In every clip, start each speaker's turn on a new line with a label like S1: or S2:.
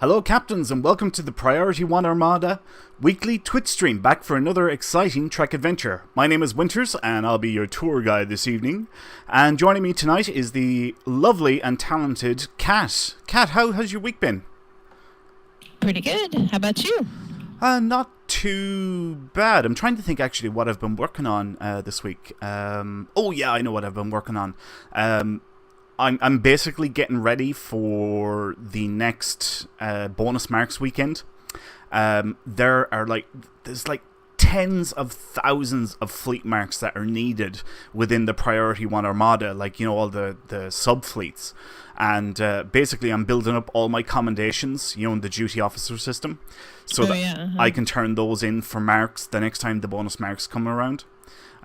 S1: Hello captains and welcome to the Priority One Armada weekly Twitch stream, back for another exciting Trek adventure. My name is Winters and I'll be your tour guide this evening. And joining me tonight is the lovely and talented Kat. Kat, how has your week been?
S2: Pretty good. How about you?
S1: Not too bad. I'm trying to think actually what I've been working on this week. Oh yeah, I know what I've been working on. I'm basically getting ready for the next bonus marks weekend. There's tens of thousands of fleet marks that are needed within the Priority One Armada, all the sub fleets. And basically I'm building up all my commendations, in the duty officer system, so I can turn those in for marks the next time the bonus marks come around.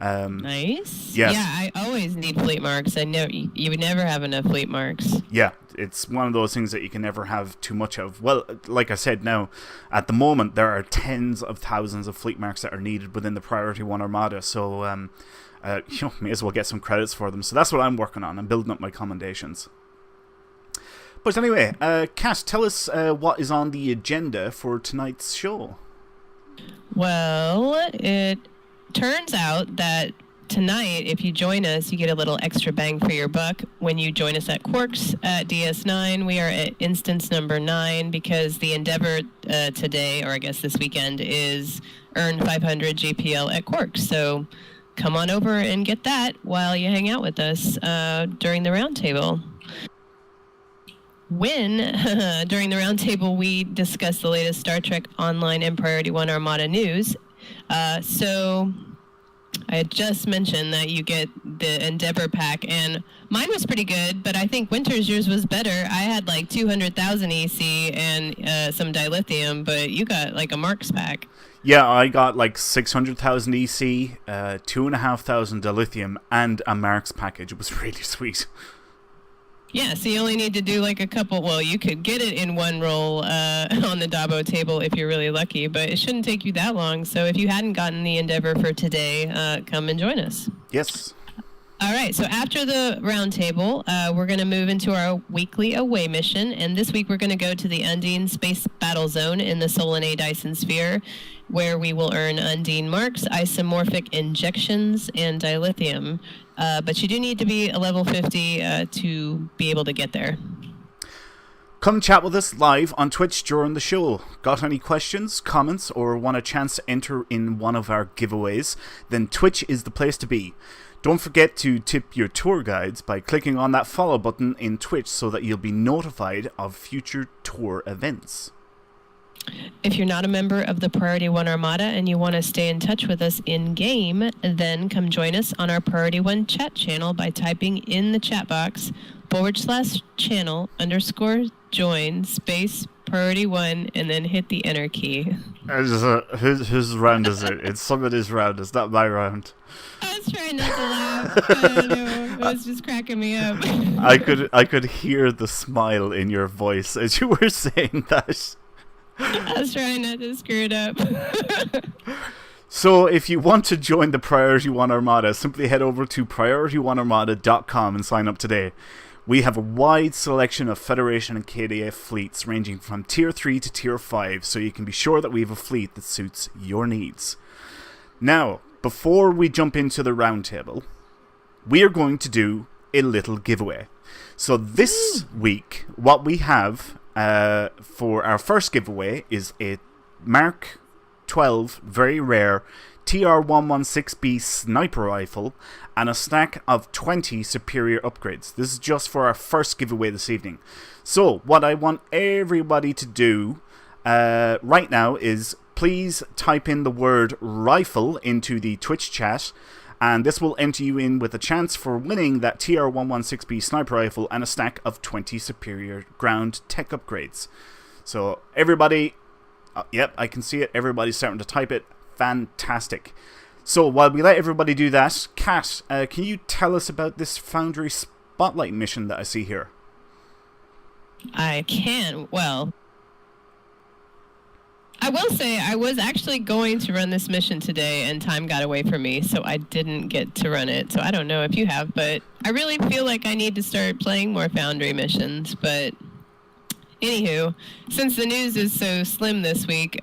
S2: Nice.
S1: Yes.
S2: Yeah, I always need fleet marks. I know you would never have enough fleet marks.
S1: Yeah, it's one of those things that you can never have too much of. Well, like I said, now at the moment there are tens of thousands of fleet marks that are needed within the Priority One Armada. So, may as well get some credits for them. So that's what I'm working on. I'm building up my commendations. But anyway, Kat, tell us what is on the agenda for tonight's show.
S2: Well, it turns out that tonight, if you join us, you get a little extra bang for your buck when you join us at Quarks at DS9. We are at instance number 9 because the endeavor today, or I guess this weekend, is earn 500 JPL at Quarks. So come on over and get that while you hang out with us during the roundtable. During the roundtable, we discuss the latest Star Trek Online and Priority One Armada news. So I had just mentioned that you get the Endeavor pack, and mine was pretty good, but I think Winter's yours was better. I had 200,000 EC and some dilithium, but you got a Marks pack.
S1: Yeah, I got 600,000 EC, 2,500 dilithium, and a Marks package. It was really sweet.
S2: Yeah, so you only need to do a couple. Well, you could get it in one roll on the Dabo table if you're really lucky, but it shouldn't take you that long. So if you hadn't gotten the Endeavor for today, come and join us.
S1: Yes.
S2: All right, so after the roundtable, we're going to move into our weekly away mission, and this week we're going to go to the Undine Space Battlezone in the Solon A Dyson Sphere, where we will earn Undine marks, isomorphic injections, and dilithium. But you do need to be a level 50 to be able to get there.
S1: Come chat with us live on Twitch during the show. Got any questions, comments, or want a chance to enter in one of our giveaways? Then Twitch is the place to be. Don't forget to tip your tour guides by clicking on that follow button in Twitch so that you'll be notified of future tour events.
S2: If you're not a member of the Priority One Armada and you want to stay in touch with us in-game, then come join us on our Priority One chat channel by typing in the chat box /channel_join space Priority One and then hit the enter key.
S1: Whose round is it? It's somebody's round. It's not my round.
S2: I was trying not to laugh. I don't know. It was just cracking me up.
S1: I could hear the smile in your voice as you were saying that.
S2: I was trying not to screw it up.
S1: So if you want to join the Priority One Armada, simply head over to priorityOneArmada.com and sign up today. We have a wide selection of Federation and KDF fleets ranging from Tier 3 to Tier 5, so you can be sure that we have a fleet that suits your needs. Now, before we jump into the roundtable, we are going to do a little giveaway. So this week, what we have for our first giveaway is a Mark 12 very rare TR-116B sniper rifle and a stack of 20 superior upgrades. This is just for our first giveaway this evening. So what I want everybody to do right now is please type in the word rifle into the Twitch chat, and this will enter you in with a chance for winning that TR-116B sniper rifle and a stack of 20 superior ground tech upgrades. So everybody, yep, I can see it. Everybody's starting to type it. Fantastic. So while we let everybody do that, Kat, can you tell us about this Foundry Spotlight mission that I see here?
S2: I can. Well, I will say I was actually going to run this mission today and time got away from me, so I didn't get to run it. So I don't know if you have, but I really feel like I need to start playing more Foundry missions, but Anywho, since the news is so slim this week,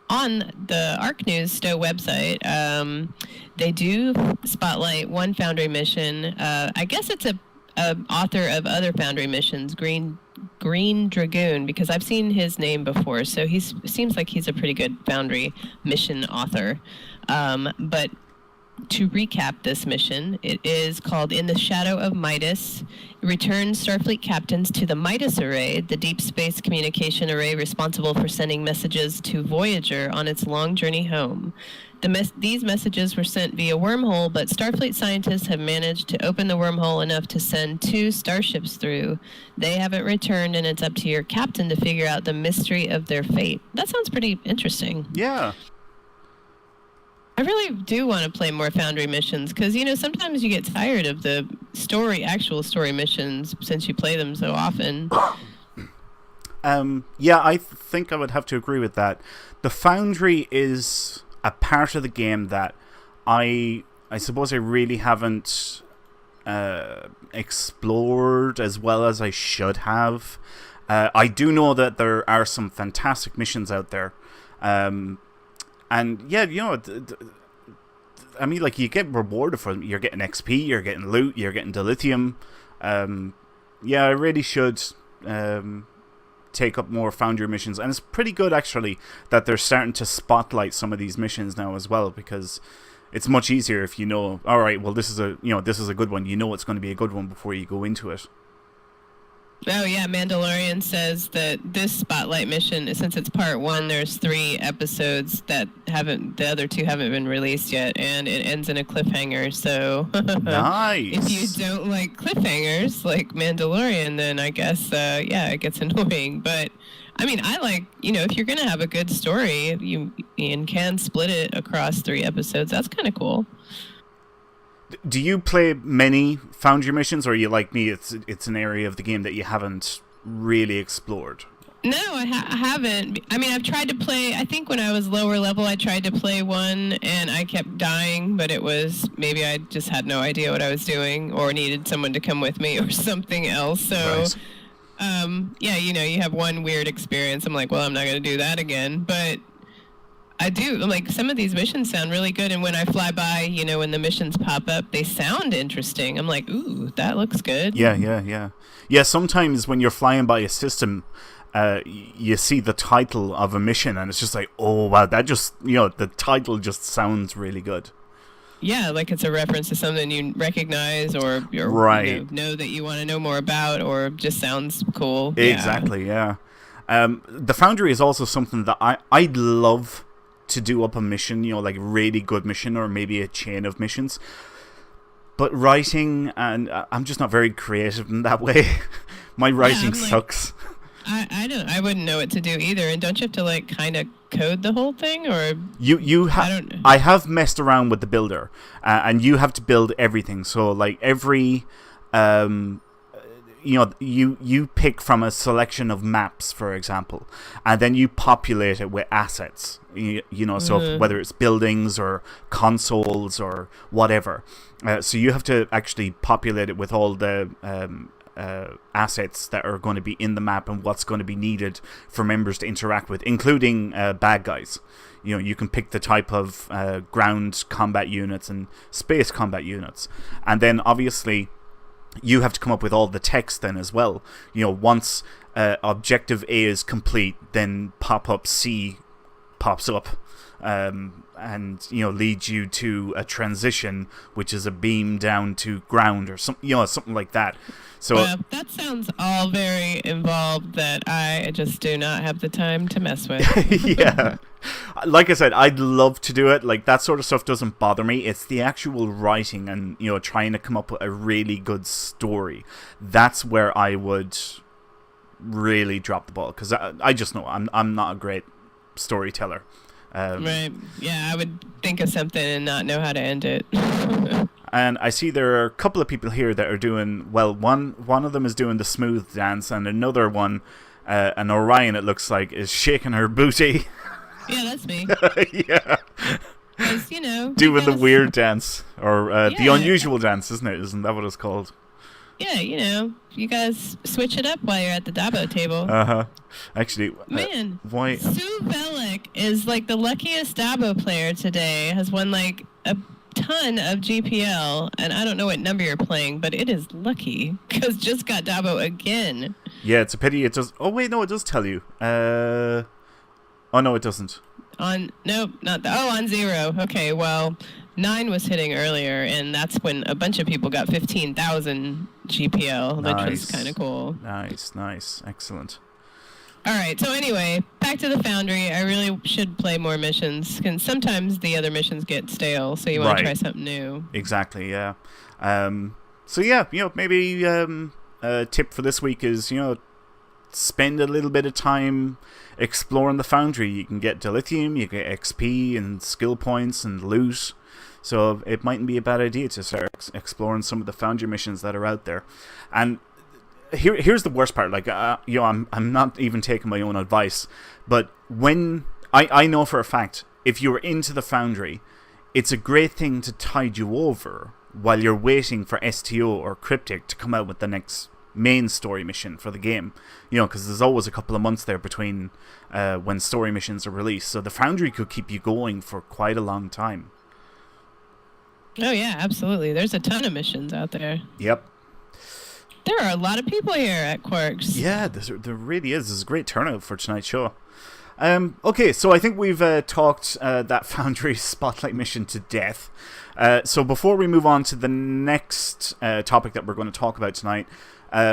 S2: on the Arc News Stowe website, they do spotlight one Foundry mission. I guess it's a author of other Foundry missions, Green Dragoon, because I've seen his name before. So seems like he's a pretty good Foundry mission author. But to recap this mission, it is called In the Shadow of Midas. It returns Starfleet captains to the Midas Array, the deep space communication array responsible for sending messages to Voyager on its long journey home. These messages were sent via wormhole, but Starfleet scientists have managed to open the wormhole enough to send 2 starships through. They haven't returned, and it's up to your captain to figure out the mystery of their fate. That sounds pretty interesting.
S1: Yeah.
S2: I really do want to play more Foundry missions because, sometimes you get tired of the actual story missions since you play them so often.
S1: Yeah, I think I would have to agree with that. The Foundry is a part of the game that I suppose I really haven't explored as well as I should have. I do know that there are some fantastic missions out there. And yeah, I mean, like, you get rewarded for them. You're getting XP, you're getting loot, you're getting dilithium. Yeah, I really should take up more Foundry missions. And it's pretty good, actually, that they're starting to spotlight some of these missions now as well, because it's much easier if you know, all right, well, this is a good one. You know it's going to be a good one before you go into it.
S2: Oh, yeah, Mandalorian says that this Spotlight mission, since it's part 1, there's 3 episodes that the other 2 haven't been released yet, and it ends in a cliffhanger, so...
S1: Nice!
S2: If you don't like cliffhangers, like Mandalorian, then I guess, it gets annoying, but... I mean, I like, if you're going to have a good story, and can split it across 3 episodes, that's kind of cool.
S1: Do you play many Foundry missions, or are you like me, it's an area of the game that you haven't really explored?
S2: No, I haven't. I mean, I've tried to play, I think when I was lower level, I tried to play one, and I kept dying, but it was, maybe I just had no idea what I was doing, or needed someone to come with me, or something else, so...
S1: Right.
S2: Yeah, you have one weird experience. I'm like, well, I'm not going to do that again, but... I do. Like, some of these missions sound really good, and when I fly by, when the missions pop up, they sound interesting. I'm like, ooh, that looks good.
S1: Yeah, sometimes when you're flying by a system, you see the title of a mission, and it's just like, oh, wow, that just, the title just sounds really good.
S2: Yeah, like it's a reference to something you recognize, or
S1: right.
S2: Know that you want to know more about, or just sounds cool.
S1: Exactly, yeah. The Foundry is also something that I'd love to do up a mission, like a really good mission, or maybe a chain of missions. But writing, and I'm just not very creative in that way. My writing sucks.
S2: I wouldn't know what to do either. And don't you have to like kind of code the whole thing, or
S1: I have messed around with the builder, and you have to build everything. So like every you pick from a selection of maps, for example, and then you populate it with assets. So whether it's buildings or consoles or whatever. So you have to actually populate it with all the assets that are going to be in the map and what's going to be needed for members to interact with, including bad guys. You can pick the type of ground combat units and space combat units. And then obviously you have to come up with all the text then as well. Once objective A is complete, then pop-up C pops up and leads you to a transition, which is a beam down to ground or something like that. So
S2: that sounds all very involved that I just do not have the time to mess with.
S1: Yeah. Like I said, I'd love to do it. Like, that sort of stuff doesn't bother me. It's the actual writing and, trying to come up with a really good story. That's where I would really drop the ball, because I just know I'm not a great storyteller.
S2: Right. Yeah, I would think of something and not know how to end it.
S1: And I see there are a couple of people here that are doing, well, one of them is doing the smooth dance, and another one, an Orion, it looks like, is shaking her booty.
S2: Yeah, that's me.
S1: Yeah.
S2: Because,
S1: doing the weird dance, or the unusual dance, isn't it? Isn't that what it's called?
S2: Yeah, you guys switch it up while you're at the Dabo table.
S1: Actually,
S2: Man,
S1: why?
S2: Sue Bellick is like the luckiest Dabo player today. Has won like a ton of GPL, and I don't know what number you're playing, but it is lucky because just got Dabo again.
S1: Yeah, it's a pity. It does. Oh wait, no, it does tell you. Oh no, it doesn't.
S2: On 0. Okay, well, 9 was hitting earlier, and that's when a bunch of people got 15,000 GPL, which was kind of cool.
S1: Nice, excellent.
S2: All right, so anyway, back to the Foundry. I really should play more missions, because sometimes the other missions get stale, so you want to try something new.
S1: Exactly, yeah. So yeah, maybe a tip for this week is, spend a little bit of time exploring the Foundry. You can get dilithium, you get XP and skill points and loot. So it mightn't be a bad idea to start exploring some of the Foundry missions that are out there. And here's the worst part. Like, I'm not even taking my own advice, but when I know for a fact, if you're into the Foundry, it's a great thing to tide you over while you're waiting for STO or Cryptic to come out with the next main story mission for the game, because there's always a couple of months there between when story missions are released, so the Foundry could keep you going for quite a long time.
S2: Oh yeah, absolutely. There's a ton of missions out there.
S1: Yep.
S2: There are a lot of people here at Quarks.
S1: Yeah, there really is. There's a great turnout for tonight's show. Okay, so I think we've talked that Foundry Spotlight mission to death. So before we move on to the next topic that we're going to talk about tonight,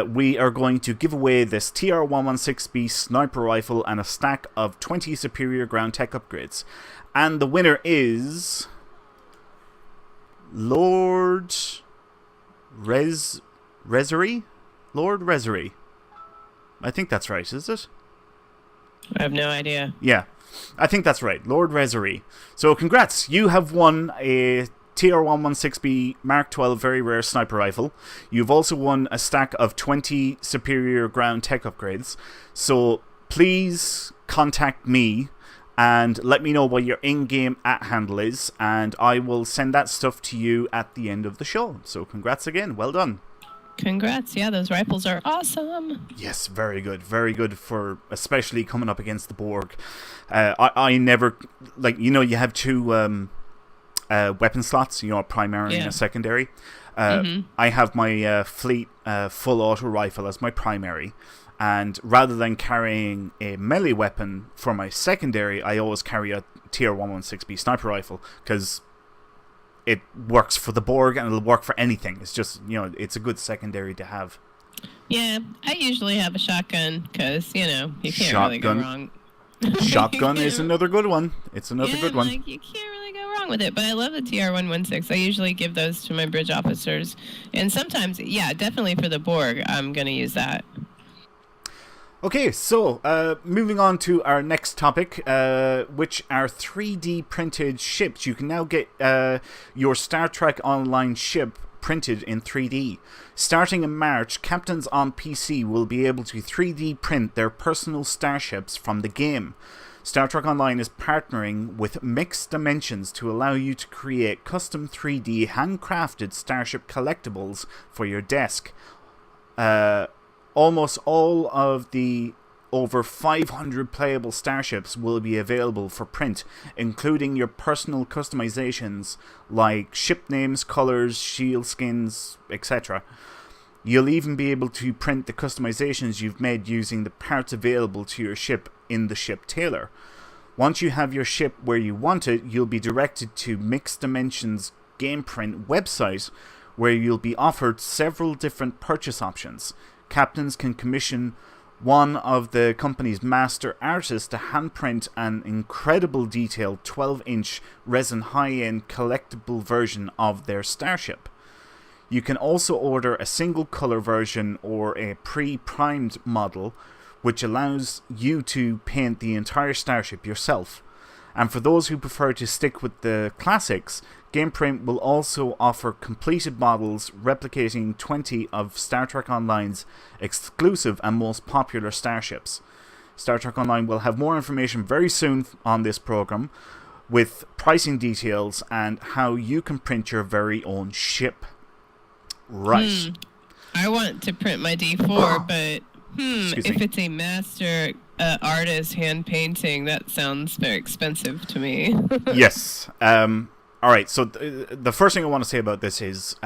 S1: we are going to give away this TR-116B sniper rifle and a stack of 20 superior ground tech upgrades. And the winner is Lord Resery? Lord Resery. I think that's right, is it?
S2: I have no idea.
S1: Yeah, I think that's right. Lord Resery. So congrats, you have won a TR-116B Mark 12 very rare sniper rifle. You've also won a stack of 20 superior ground tech upgrades. So please contact me and let me know what your in-game @handle is, and I will send that stuff to you at the end of the show. So congrats again. Well done.
S2: Congrats. Yeah, those rifles are awesome.
S1: Yes, very good. Very good for especially coming up against the Borg. I never, you have two weapon slots, a primary and a secondary. I have my fleet full auto rifle as my primary. And rather than carrying a melee weapon for my secondary, I always carry a TR-116B sniper rifle because it works for the Borg and it'll work for anything. It's just, it's a good secondary to have.
S2: Yeah, I usually have a shotgun because, you can't really go wrong.
S1: Shotgun is another good one. It's another good one.
S2: You can't really go wrong with it. But I love the TR-116. I usually give those to my bridge officers. And sometimes, definitely for the Borg, I'm going to use that.
S1: Okay, so moving on to our next topic, which are 3D printed ships. You can now get your Star Trek Online ship printed in 3D. Starting in March, captains on PC will be able to 3D print their personal starships from the game. Star Trek Online is partnering with Mixed Dimensions to allow you to create custom 3D handcrafted starship collectibles for your desk. Almost all of the over 500 playable starships will be available for print, including your personal customizations like ship names, colors, shield skins, etc. You'll even be able to print the customizations you've made using the parts available to your ship in the ship tailor. Once you have your ship where you want it, you'll be directed to Mixed Dimensions Game Print website, where you'll be offered several different purchase options. Captains can commission one of the company's master artists to handprint an incredible detailed 12-inch resin high-end collectible version of their starship. You can also order a single color version or a pre-primed model, which allows you to paint the entire starship yourself. And for those who prefer to stick with the classics, GamePrint will also offer completed models replicating 20 of Star Trek Online's exclusive and most popular starships. Star Trek Online will have more information very soon on this program, with pricing details and how you can print your very own ship. Right.
S2: I want to print my D4, but
S1: Excuse
S2: if
S1: me.
S2: it's a master artist hand painting, that sounds very expensive to me.
S1: Yes. All right. So the first thing I want to say about this is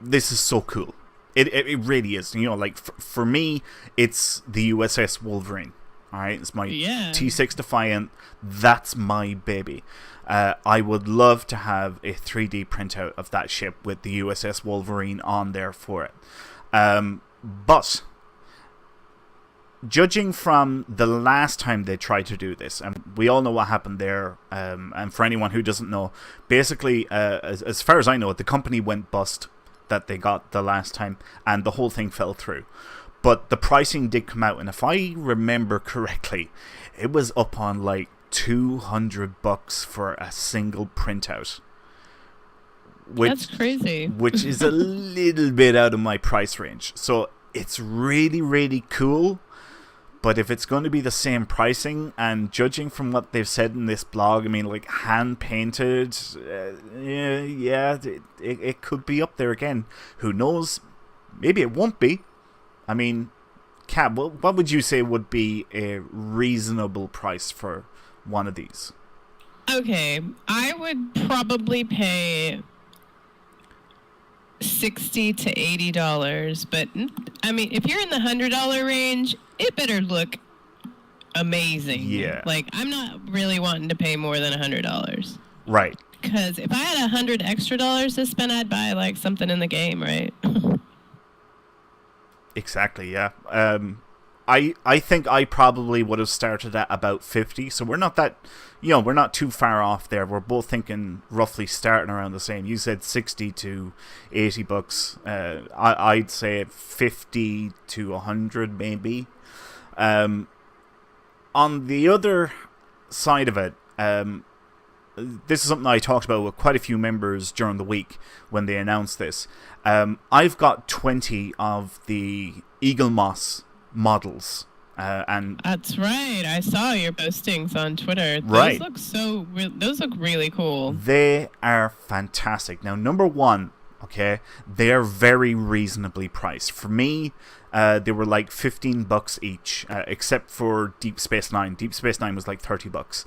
S1: this is so cool. It really is. You know, like for me, it's the USS Wolverine. All right, it's my T6 Defiant. That's my baby. I would love to have a 3D printout of that ship with the USS Wolverine on there for it. But judging from the last time they tried to do this, and we all know what happened there, and for anyone who doesn't know, basically, as far as I know, the company went bust that they got the last time, and the whole thing fell through. But the pricing did come out, and if I remember correctly, it was up on like $200 for a single printout.
S2: That's crazy.
S1: Which is a little bit out of my price range. So it's really, really cool. But if it's going to be the same pricing, and judging from what they've said in this blog, I mean, like hand painted, it could be up there again. Who knows? Maybe it won't be. I mean, Cab, what would you say would be a reasonable price for one of these?
S2: Okay, I would probably pay $60 to $80, but I mean, if you're in the $100 range, it better look amazing.
S1: Yeah.
S2: Like, I'm not really wanting to pay more than $100.
S1: Right.
S2: Because if I had $100 extra to spend, I'd buy like something in the game, right?
S1: Exactly, yeah. I think I probably would have started at about 50, so we're not that, we're not too far off there. We're both thinking roughly starting around the same. You said 60 to $80. I'd say 50 to 100 maybe. On the other side of it, this is something I talked about with quite a few members during the week when they announced this. I've got 20 of the Eagle Moss models. And
S2: that's right. I saw your postings on Twitter.
S1: Right.
S2: Those look really cool.
S1: They are fantastic. Now, number one, okay, they are very reasonably priced. For me, they were like $15 each, except for Deep Space Nine. Deep Space Nine was like $30.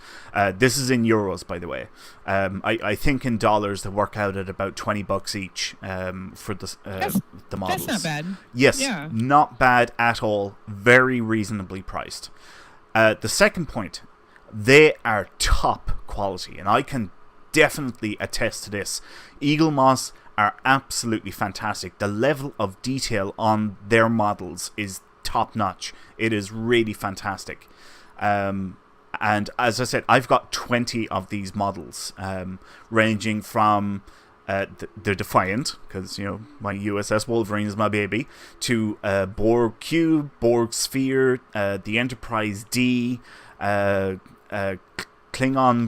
S1: This is in euros, by the way. I think in dollars they work out at about $20 each for the models.
S2: That's not bad.
S1: Yes,
S2: yeah.
S1: Not bad at all. Very reasonably priced. The second point, they are top quality, and I can definitely attest to this. Eagle Moss are absolutely fantastic. The level of detail on their models is top notch. It is really fantastic. And as I said, I've got 20 of these models, ranging from the Defiant, because my USS Wolverine is my baby, to Borg Cube, Borg Sphere, the Enterprise D, Klingon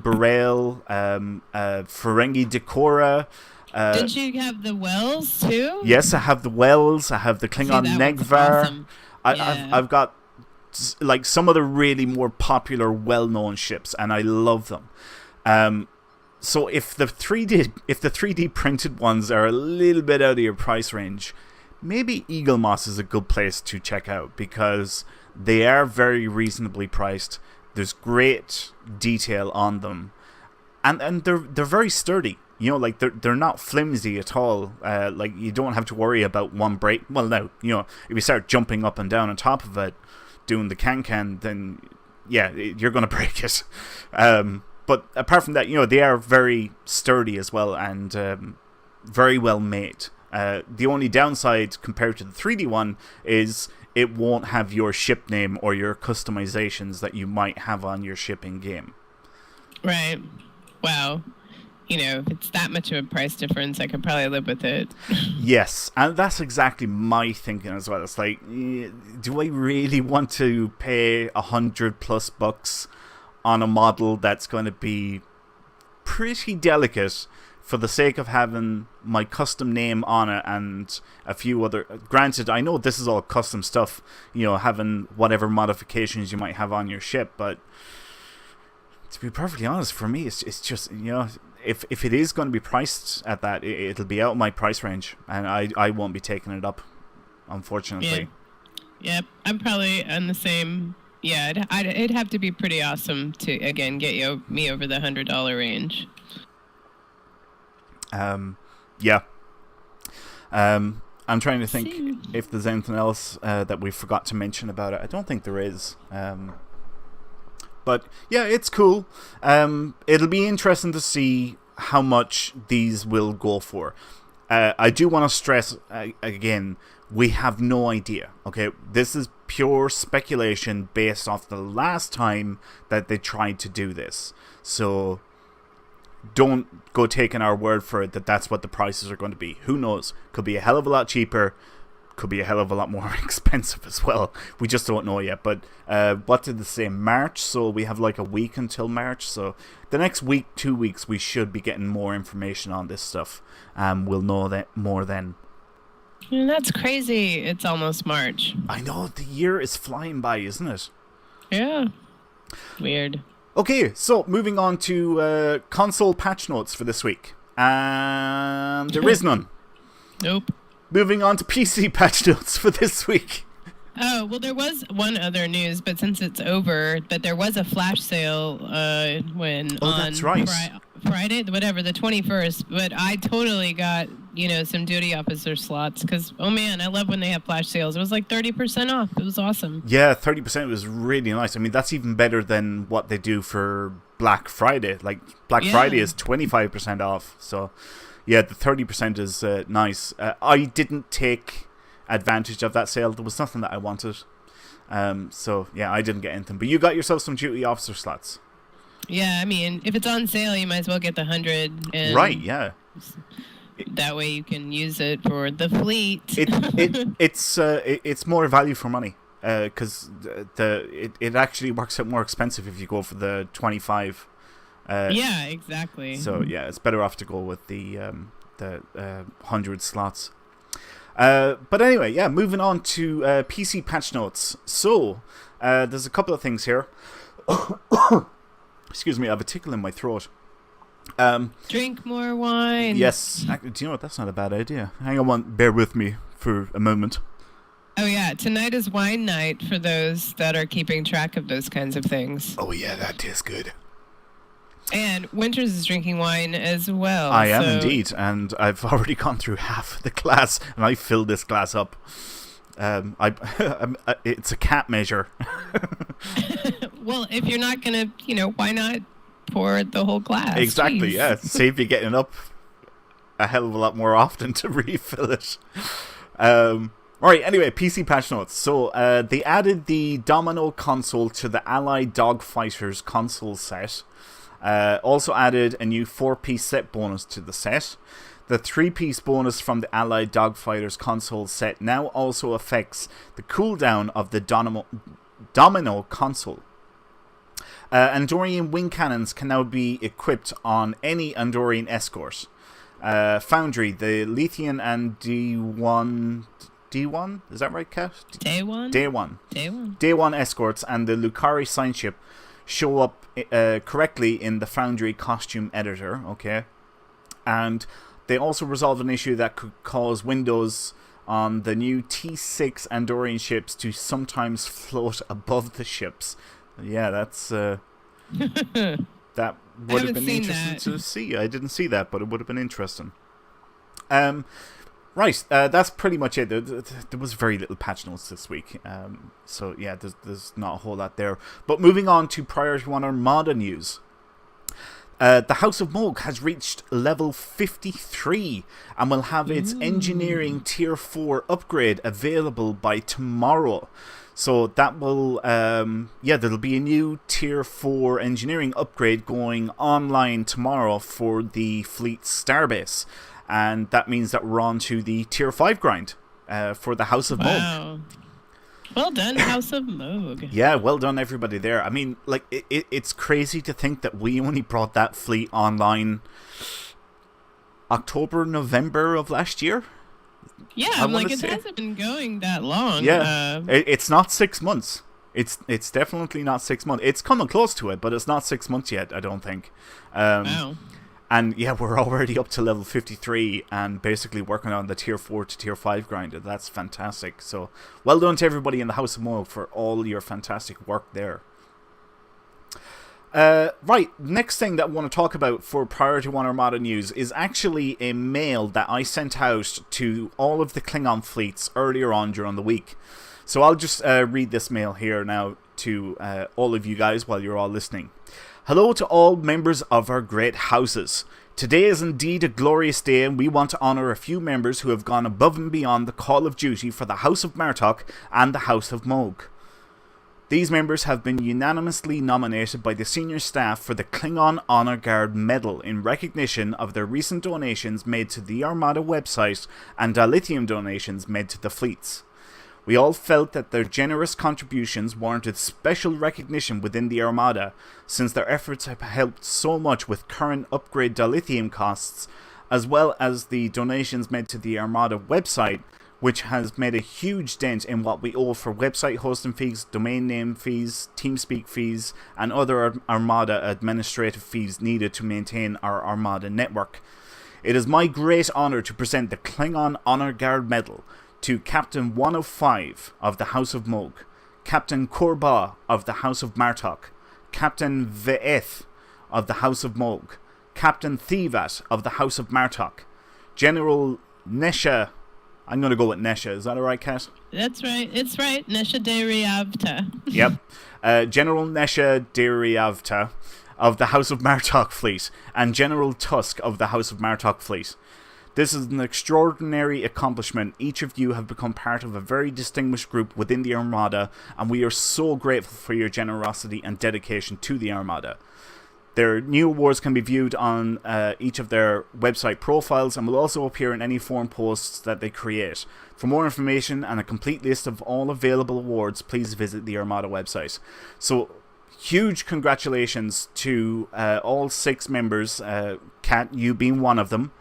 S1: Burrell, Ferengi Decora.
S2: Did you have the Wells too?
S1: Yes, I have the Wells. I have the Klingon Negvar.
S2: Awesome.
S1: I've got like some of the really more popular, well-known ships, and I love them. So if the 3D printed ones are a little bit out of your price range, maybe Eagle Moss is a good place to check out, because they are very reasonably priced. There's great detail on them, and they're very sturdy. Like they're not flimsy at all. Like you don't have to worry about one break. Well, no, if you start jumping up and down on top of it, doing the can, then yeah, you're gonna break it. But apart from that, they are very sturdy as well, and very well made. The only downside compared to the 3D one is it won't have your ship name or your customizations that you might have on your ship in game.
S2: Right. Wow. If it's that much of a price difference, I could probably live with it.
S1: Yes, and that's exactly my thinking as well. It's like, do I really want to pay $100+ on a model that's going to be pretty delicate for the sake of having my custom name on it and a few other... Granted, I know this is all custom stuff, having whatever modifications you might have on your ship, but to be perfectly honest, for me, it's just, if it is going to be priced at that, it'll be out of my price range, and I won't be taking it up, unfortunately.
S2: Yeah. Yep, I'm probably on the same. Yeah, it'd have to be pretty awesome to again get me over the $100 range.
S1: Yeah. I'm trying to think if there's anything else that we forgot to mention about it. I don't think there is. But yeah, it's cool. It'll be interesting to see how much these will go for. I do want to stress again, we have no idea. Okay, this is pure speculation based off the last time that they tried to do this. So don't go taking our word for it that that's what the prices are going to be. Who knows? Could be a hell of a lot cheaper. Could be a hell of a lot more expensive as well. We just don't know yet. But what did they say? March? So we have like a week until March. So the next week, 2 weeks, we should be getting more information on this stuff. We'll know that more then.
S2: That's crazy. It's almost March.
S1: I know. The year is flying by, isn't it?
S2: Yeah. Weird.
S1: Okay, so moving on to console patch notes for this week. And there is none.
S2: Nope.
S1: Moving on to PC patch notes for this week.
S2: Oh, well, there was one other news, but since it's over, but there was a flash sale on
S1: that's right.
S2: Friday, whatever, the 21st, but I totally got, some duty officer slots because, oh man, I love when they have flash sales. It was like 30% off. It was awesome.
S1: Yeah, 30% was really nice. I mean, that's even better than what they do for Black Friday. Like, Black Friday is 25% off, so yeah, the 30% is nice. I didn't take advantage of that sale. There was nothing that I wanted. So, yeah, I didn't get anything. But you got yourself some duty officer slots.
S2: Yeah, I mean, if it's on sale, you might as well get the 100. And
S1: right, yeah.
S2: That way you can use it for the fleet.
S1: It's more value for money. Because it actually works out more expensive if you go for the 25.
S2: Yeah, exactly.
S1: So yeah, it's better off to go with the 100 slots. But anyway, yeah, moving on to PC patch notes. So there's a couple of things here. Excuse me, I have a tickle in my throat.
S2: Drink more wine.
S1: Yes. Do you know what? That's not a bad idea. Hang on, bear with me for a moment.
S2: Oh yeah, tonight is wine night for those that are keeping track of those kinds of things.
S1: Oh yeah, that tastes good.
S2: And Winters is drinking wine as well.
S1: I am indeed, and I've already gone through half the glass, and I filled this glass up. It's a cat measure.
S2: Well, if you're not gonna, why not pour the whole glass?
S1: Exactly.
S2: Jeez.
S1: Yeah, save you getting up a hell of a lot more often to refill it. Alright, anyway, PC patch notes. So, they added the Domino console to the Allied Dogfighters console set. Also added a new 4-piece set bonus to the set. The 3-piece bonus from the Allied Dogfighters console set now also affects the cooldown of the Domino console. Andorian wing cannons can now be equipped on any Andorian escort. Foundry, the Lethean and D1... D1? Is that right, Kat?
S2: Day one.
S1: Day one escorts and the Lucari sign ship show up correctly in the Foundry costume editor, okay? And they also resolved an issue that could cause windows on the new T6 Andorian ships to sometimes float above the ships. Yeah, that's... that would have been interesting to see. I didn't see that, but it would have been interesting. Right, that's pretty much it. There was very little patch notes this week. So, yeah, there's not a whole lot there. But moving on to Priority One Armada news. The House of Moog has reached level 53 and will have its engineering tier 4 upgrade available by tomorrow. So that will, there'll be a new tier 4 engineering upgrade going online tomorrow for the fleet starbase. And that means that we're on to the tier 5 grind for the House of Moog.
S2: Well done, House of Moog.
S1: Yeah, well done, everybody there. I mean, like, it's crazy to think that we only brought that fleet online October, November of last year.
S2: Yeah, I'm like, it hasn't been going that long.
S1: Yeah, it's not 6 months. It's definitely not 6 months. It's coming close to it, but it's not 6 months yet, I don't think.
S2: Wow.
S1: And yeah, we're already up to level 53 and basically working on the tier 4 to tier 5 grinder. That's fantastic. So well done to everybody in the House of Moog for all your fantastic work there. Right, next thing that I want to talk about for Priority One Armada news is actually a mail that I sent out to all of the Klingon fleets earlier on during the week. So I'll just read this mail here now to all of you guys while you're all listening. Hello to all members of our great houses. Today is indeed a glorious day, and we want to honour a few members who have gone above and beyond the call of duty for the House of Martok and the House of Moog. These members have been unanimously nominated by the senior staff for the Klingon Honor Guard Medal in recognition of their recent donations made to the Armada website and dilithium donations made to the fleets. We all felt that their generous contributions warranted special recognition within the Armada, since their efforts have helped so much with current upgrade dilithium costs, as well as the donations made to the Armada website, which has made a huge dent in what we owe for website hosting fees, domain name fees, TeamSpeak fees, and other Armada administrative fees needed to maintain our Armada network. It is my great honour to present the Klingon Honor Guard Medal to Captain 105 of the House of Moog, Captain Korba of the House of Martok, Captain Ve'eth of the House of Moog, Captain Thivat of the House of Martok, General Nesha, I'm going to go with Nesha, is that alright, Kat?
S2: That's right, it's right, Nesha Deriavta.
S1: Yep. General Nesha Deriavta of the House of Martok Fleet, and General Tusk of the House of Martok Fleet. This is an extraordinary accomplishment. Each of you have become part of a very distinguished group within the Armada, and we are so grateful for your generosity and dedication to the Armada. Their new awards can be viewed on each of their website profiles and will also appear in any forum posts that they create. For more information and a complete list of all available awards, please visit the Armada website. So, huge congratulations to all 6 members, Kat, you being one of them.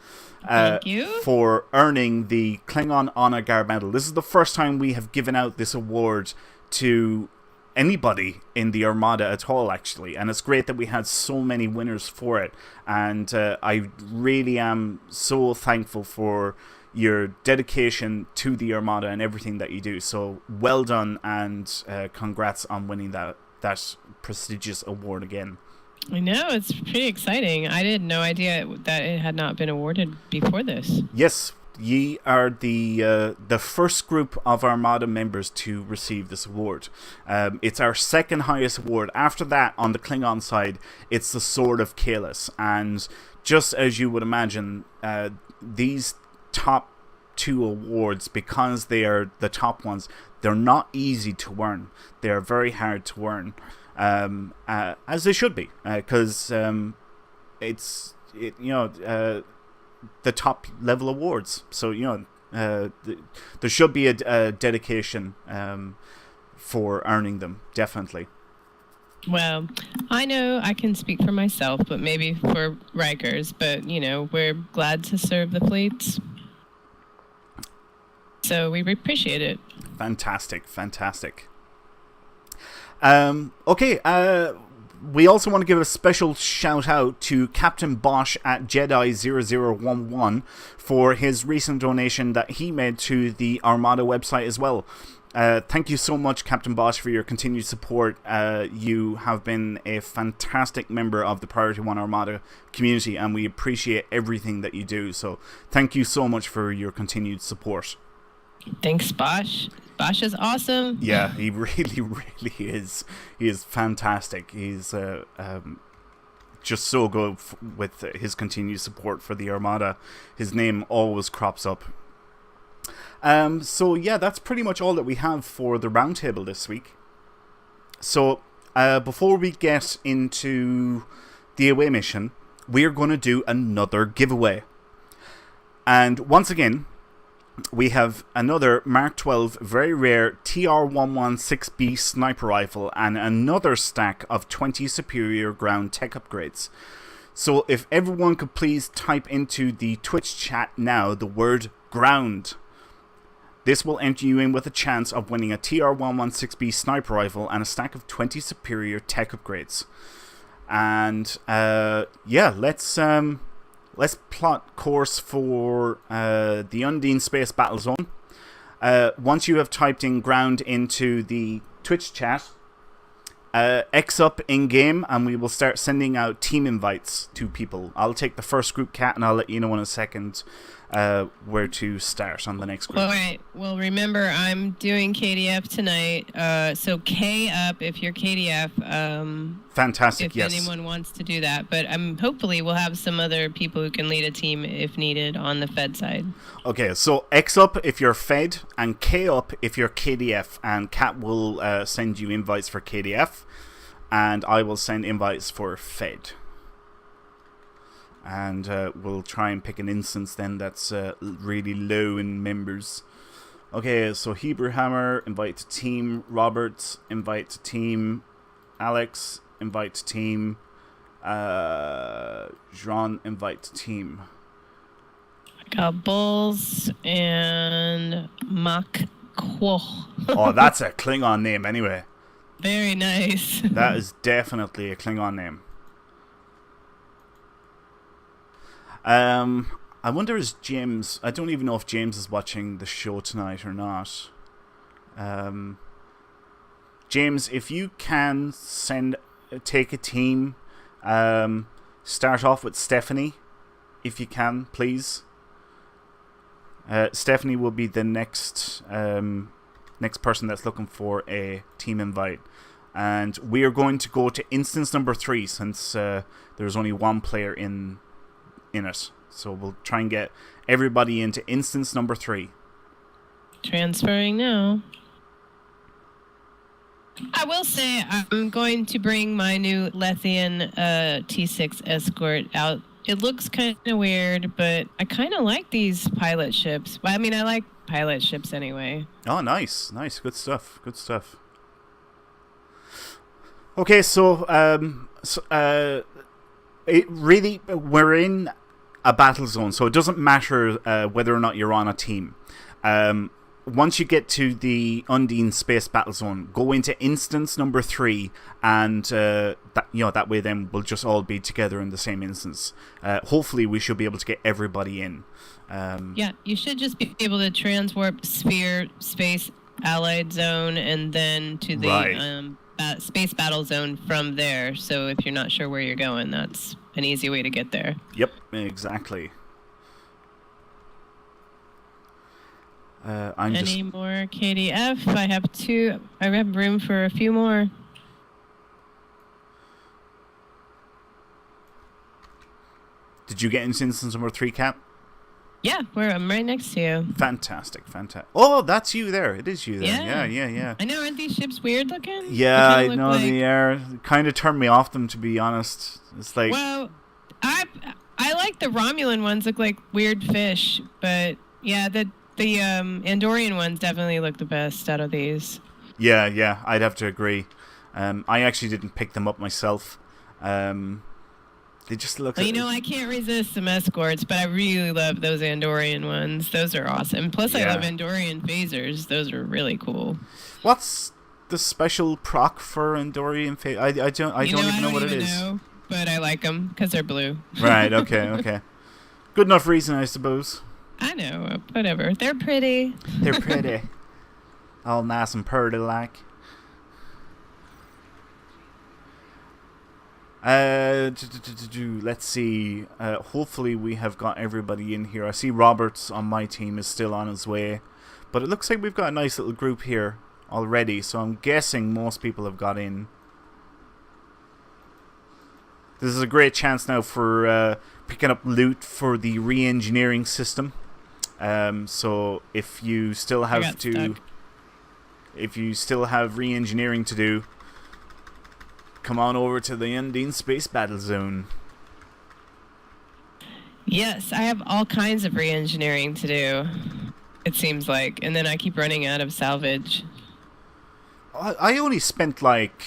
S2: Thank you.
S1: For earning the Klingon Honor Guard Medal. This is the first time we have given out this award to anybody in the Armada at all, actually. And it's great that we had so many winners for it. And I really am so thankful for your dedication to the Armada and everything that you do. So well done, and congrats on winning that prestigious award again.
S2: I know, it's pretty exciting. I had no idea that it had not been awarded before this.
S1: Yes, ye are the first group of Armada members to receive this award. It's our second highest award. After that, on the Klingon side, it's the Sword of Kahless. And just as you would imagine, these top 2 awards, because they are the top ones, they're not easy to earn. They're very hard to earn. As they should be, because it's the top level awards. So there should be a dedication for earning them, definitely.
S2: Well, I know I can speak for myself, but maybe for Rikers. But we're glad to serve the fleets, so we appreciate it.
S1: Fantastic. Okay, we also want to give a special shout out to Captain Bosch at Jedi0011 for his recent donation that he made to the Armada website as well. Thank you so much, Captain Bosch, for your continued support. You have been a fantastic member of the Priority One Armada community, and we appreciate everything that you do. So thank you so much for your continued support.
S2: Thanks, Bosch. Bosch is awesome.
S1: Yeah, he really, really is. He is fantastic. He's just so good with his continued support for the Armada. His name always crops up. So yeah, that's pretty much all that we have for the roundtable this week. So before we get into the away mission, we're going to do another giveaway. And once again, we have another Mark 12 very rare TR-116B sniper rifle and another stack of 20 superior ground tech upgrades. So if everyone could please type into the Twitch chat now the word ground. This will enter you in with a chance of winning a TR-116B sniper rifle and a stack of 20 superior tech upgrades. And yeah, let's let's plot course for the Undine Space Battlezone. Once you have typed in ground into the Twitch chat, X up in game, and we will start sending out team invites to people. I'll take the first group, Cat, and I'll let you know in a second where to start on the next group.
S2: All right. Well, remember, I'm doing KDF tonight. So K up if you're KDF.
S1: Fantastic,
S2: if anyone wants to do that. But hopefully we'll have some other people who can lead a team if needed on the Fed side.
S1: Okay, so X up if you're Fed, and K up if you're KDF. And Cat will send you invites for KDF, and I will send invites for Fed. And we'll try and pick an instance then that's really low in members. Okay, so Hebrew Hammer, invite to team. Roberts, invite to team. Alex, invite to team. Jean, invite to team.
S2: I got Bulls and Mak Kwo.
S1: Oh, that's a Klingon name anyway.
S2: Very nice.
S1: That is definitely a Klingon name. I wonder is James... I don't even know if James is watching the show tonight or not. James, if you can take a team, start off with Stephanie, if you can, please. Stephanie will be the next person that's looking for a team invite. And we are going to go to instance number 3 since there's only one player in it. So we'll try and get everybody into instance number 3.
S2: Transferring now. I will say I'm going to bring my new Lethian T6 escort out. It looks kind of weird, but I kind of like these pilot ships. Well, I mean, I like pilot ships anyway.
S1: Oh, nice. Good stuff. Okay, so we're in a battle zone, so it doesn't matter whether or not you're on a team. Once you get to the Undine Space Battlezone, go into instance number 3, and that way then we'll just all be together in the same instance. Hopefully we should be able to get everybody in.
S2: Yeah, you should just be able to transwarp sphere, space, allied zone, and then to the space battle zone from there. So if you're not sure where you're going, that's an easy way to get there.
S1: Yep, exactly.
S2: Any more KDF? I have 2. I have room for a few more.
S1: Did you get into instance number 3, Cap?
S2: Yeah, I'm right next to you.
S1: Fantastic. Oh, that's you there. It is you there. Yeah.
S2: I know, aren't these ships weird looking?
S1: Yeah, I know they are. Kind of turned me off them, to be honest. It's like...
S2: Well, I like the Romulan ones, look like weird fish, but yeah, the Andorian ones definitely look the best out of these.
S1: Yeah, I'd have to agree. I actually didn't pick them up myself. They just look...
S2: Well, I can't resist some escorts, but I really love those Andorian ones. Those are awesome. Plus, I love Andorian phasers. Those are really cool.
S1: What's the special proc for Andorian phasers? I don't even know what it is.
S2: Know, but I like them because they're blue.
S1: Right, okay. Good enough reason, I suppose.
S2: I know, whatever. They're pretty.
S1: All nice and purty like. Let's see. Hopefully we have got everybody in here. I see Roberts on my team is still on his way, but it looks like we've got a nice little group here already, so I'm guessing most people have got in. This is a great chance now for picking up loot for the re-engineering system. So if you still have re-engineering to do, come on over to the Undine Space Battlezone.
S2: Yes, I have all kinds of re-engineering to do, it seems like, and then I keep running out of salvage.
S1: I only spent like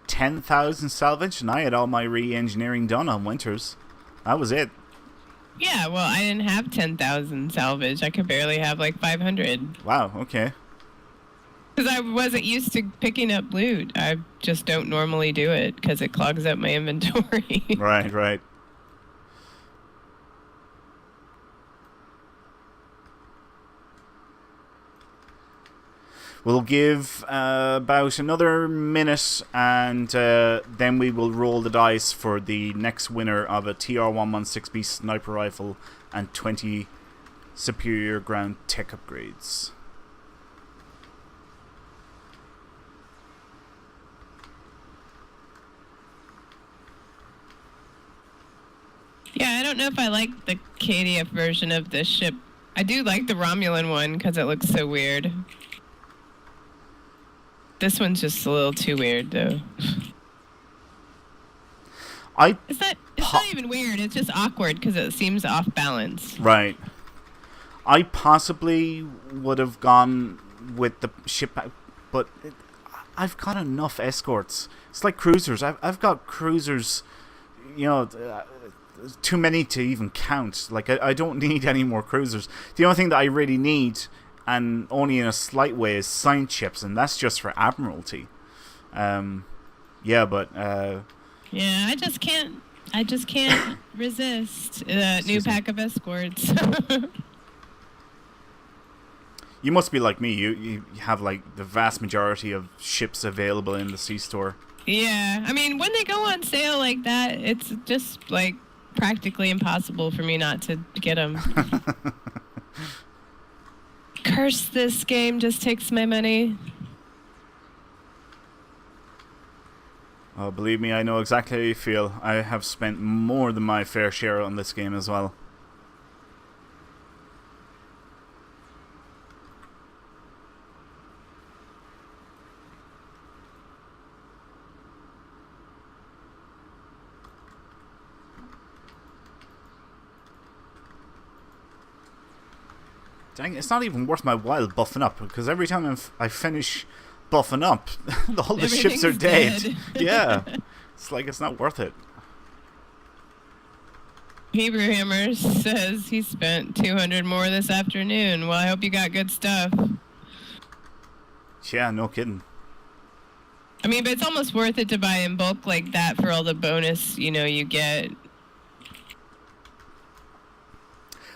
S1: 10,000 salvage, and I had all my re-engineering done on Winters. That was it.
S2: Yeah, well, I didn't have 10,000 salvage. I could barely have like 500.
S1: Wow, okay.
S2: Because I wasn't used to picking up loot. I just don't normally do it because it clogs up my inventory.
S1: Right. We'll give about another minute, and then we will roll the dice for the next winner of a TR-116B sniper rifle and 20 superior ground tech upgrades.
S2: Yeah, I don't know if I like the KDF version of this ship. I do like the Romulan one because it looks so weird. This one's just a little too weird, though. It's not even weird. It's just awkward because it seems off balance.
S1: Right. I possibly would have gone with the ship, but I've got enough escorts. It's like cruisers. I've got cruisers, too many to even count. Like, I don't need any more cruisers. The only thing that I really need, and only in a slight way, is science ships, and that's just for Admiralty. Yeah, I just can't resist that new pack of escorts. You must be like me. You have like the vast majority of ships available in the C-store.
S2: Yeah, I mean, when they go on sale like that, it's just like practically impossible for me not to get them. Curse this game just takes my money.
S1: Oh, believe me, I know exactly how you feel. I have spent more than my fair share on this game as well. Dang, it's not even worth my while buffing up, because every time I finish buffing up, all the ships are dead. Yeah, it's like it's not worth it.
S2: Hebrew Hammer says he spent 200 more this afternoon. Well, I hope you got good stuff.
S1: Yeah, no kidding.
S2: I mean, but it's almost worth it to buy in bulk like that for all the bonus, you get.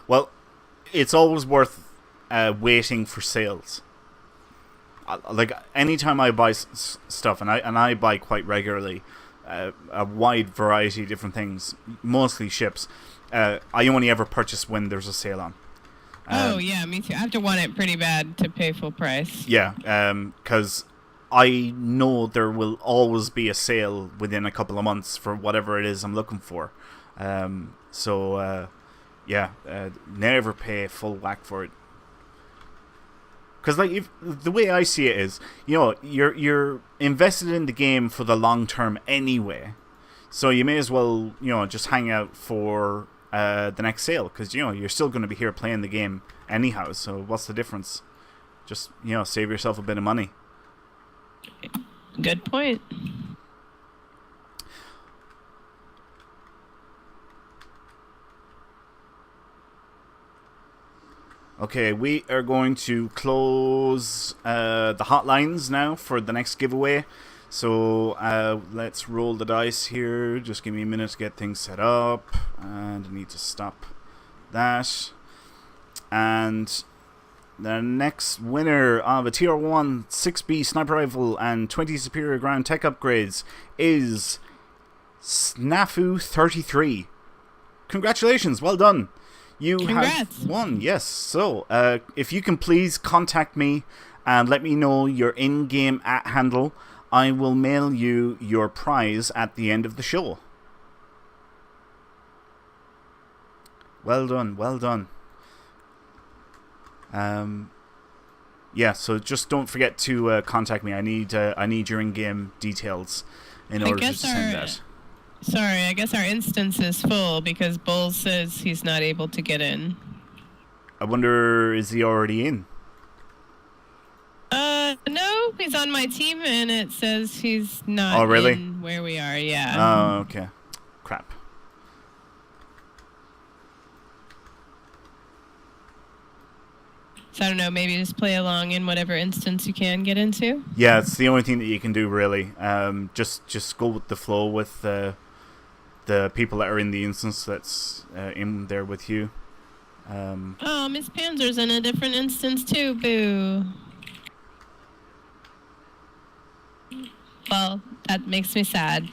S1: Well, it's always worth waiting for sales. Like, anytime I buy stuff, and I buy quite regularly, a wide variety of different things, mostly ships, I only ever purchase when there's a sale on.
S2: Oh, yeah, me too. I have to want it pretty bad to pay full price.
S1: Yeah, because I know there will always be a sale within a couple of months for whatever it is I'm looking for. Never pay full whack for it. Because, like, the way I see it is, you're invested in the game for the long term anyway. So you may as well, just hang out for the next sale. Because, you're still going to be here playing the game anyhow. So what's the difference? Just, save yourself a bit of money.
S2: Good point.
S1: Okay, we are going to close the hotlines now for the next giveaway. So let's roll the dice here. Just give me a minute to get things set up. And I need to stop that. And the next winner of a TR-1 6B sniper rifle and 20 superior ground tech upgrades is Snafu33. Congratulations, well done.
S2: Congrats.
S1: Have won, yes. So, if you can please contact me and let me know your in-game @handle, I will mail you your prize at the end of the show. Well done, well done. Yeah, so just don't forget to contact me. I need your in-game details in order to send that.
S2: Sorry, I guess our instance is full because Bull says he's not able to get in.
S1: I wonder, is he already in?
S2: No, he's on my team and it says he's not in where we are, yeah.
S1: Oh, okay. Crap.
S2: So I don't know, maybe just play along in whatever instance you can get into?
S1: Yeah, it's the only thing that you can do, really. Just go with the flow with the people that are in the instance that's in there with you.
S2: Miss Panzer's in a different instance too, boo. Well, that makes me sad.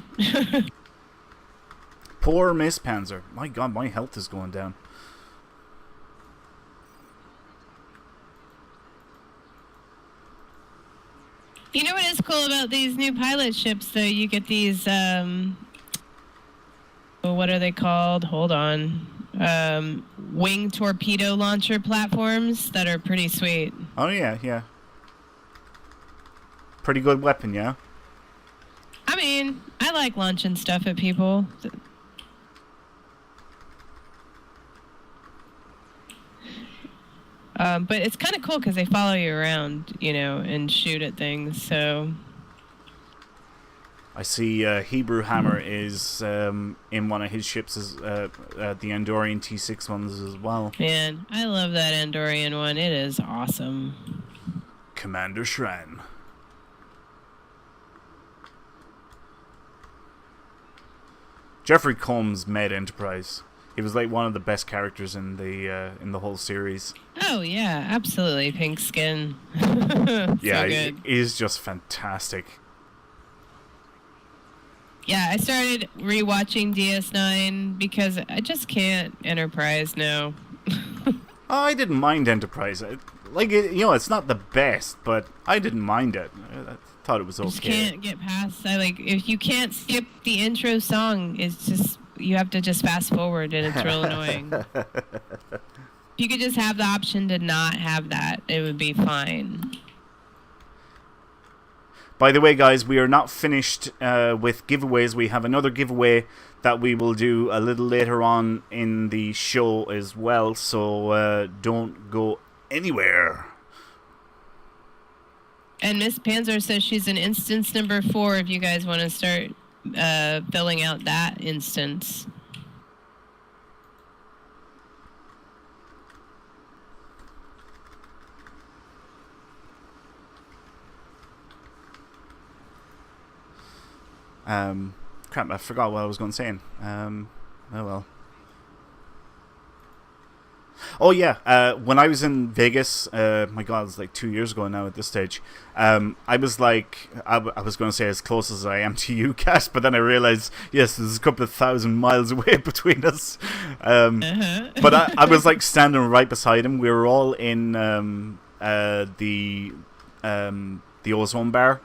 S1: Poor Miss Panzer. My God, my health is going down.
S2: You know what is cool about these new pilot ships, though? You get these, what are they called? Hold on. Wing torpedo launcher platforms that are pretty sweet.
S1: Oh, yeah. Pretty good weapon, yeah?
S2: I mean, I like launching stuff at people. But it's kind of cool because they follow you around, and shoot at things, so...
S1: I see Hebrew Hammer is in one of his ships, the Andorian T6 ones as well.
S2: Man, I love that Andorian one. It is awesome.
S1: Commander Shrine. Jeffrey Combs made Enterprise. He was like one of the best characters in the whole series.
S2: Oh yeah, absolutely. Pink skin. So
S1: yeah,
S2: good.
S1: He's just fantastic.
S2: Yeah, I started rewatching DS9 because I just can't Enterprise now.
S1: I didn't mind Enterprise. It's not the best, but I didn't mind it. I thought it was okay.
S2: I just can't get past. If you can't skip the intro song, it's just you have to just fast forward, and it's real annoying. If you could just have the option to not have that, it would be fine.
S1: By the way, guys, we are not finished with giveaways. We have another giveaway that we will do a little later on in the show as well, so don't go anywhere.
S2: And Miss Panzer says she's in instance number 4 if you guys want to start filling out that instance.
S1: Crap, I forgot what I was going to say. Oh well. Oh yeah, when I was in Vegas, my God, it was like 2 years ago now at this stage. I was like, I was going to say as close as I am to you, Kat, but then I realized, yes, there's a couple of thousand miles away between us. But I was like standing right beside him. We were all in the Ozone Bar,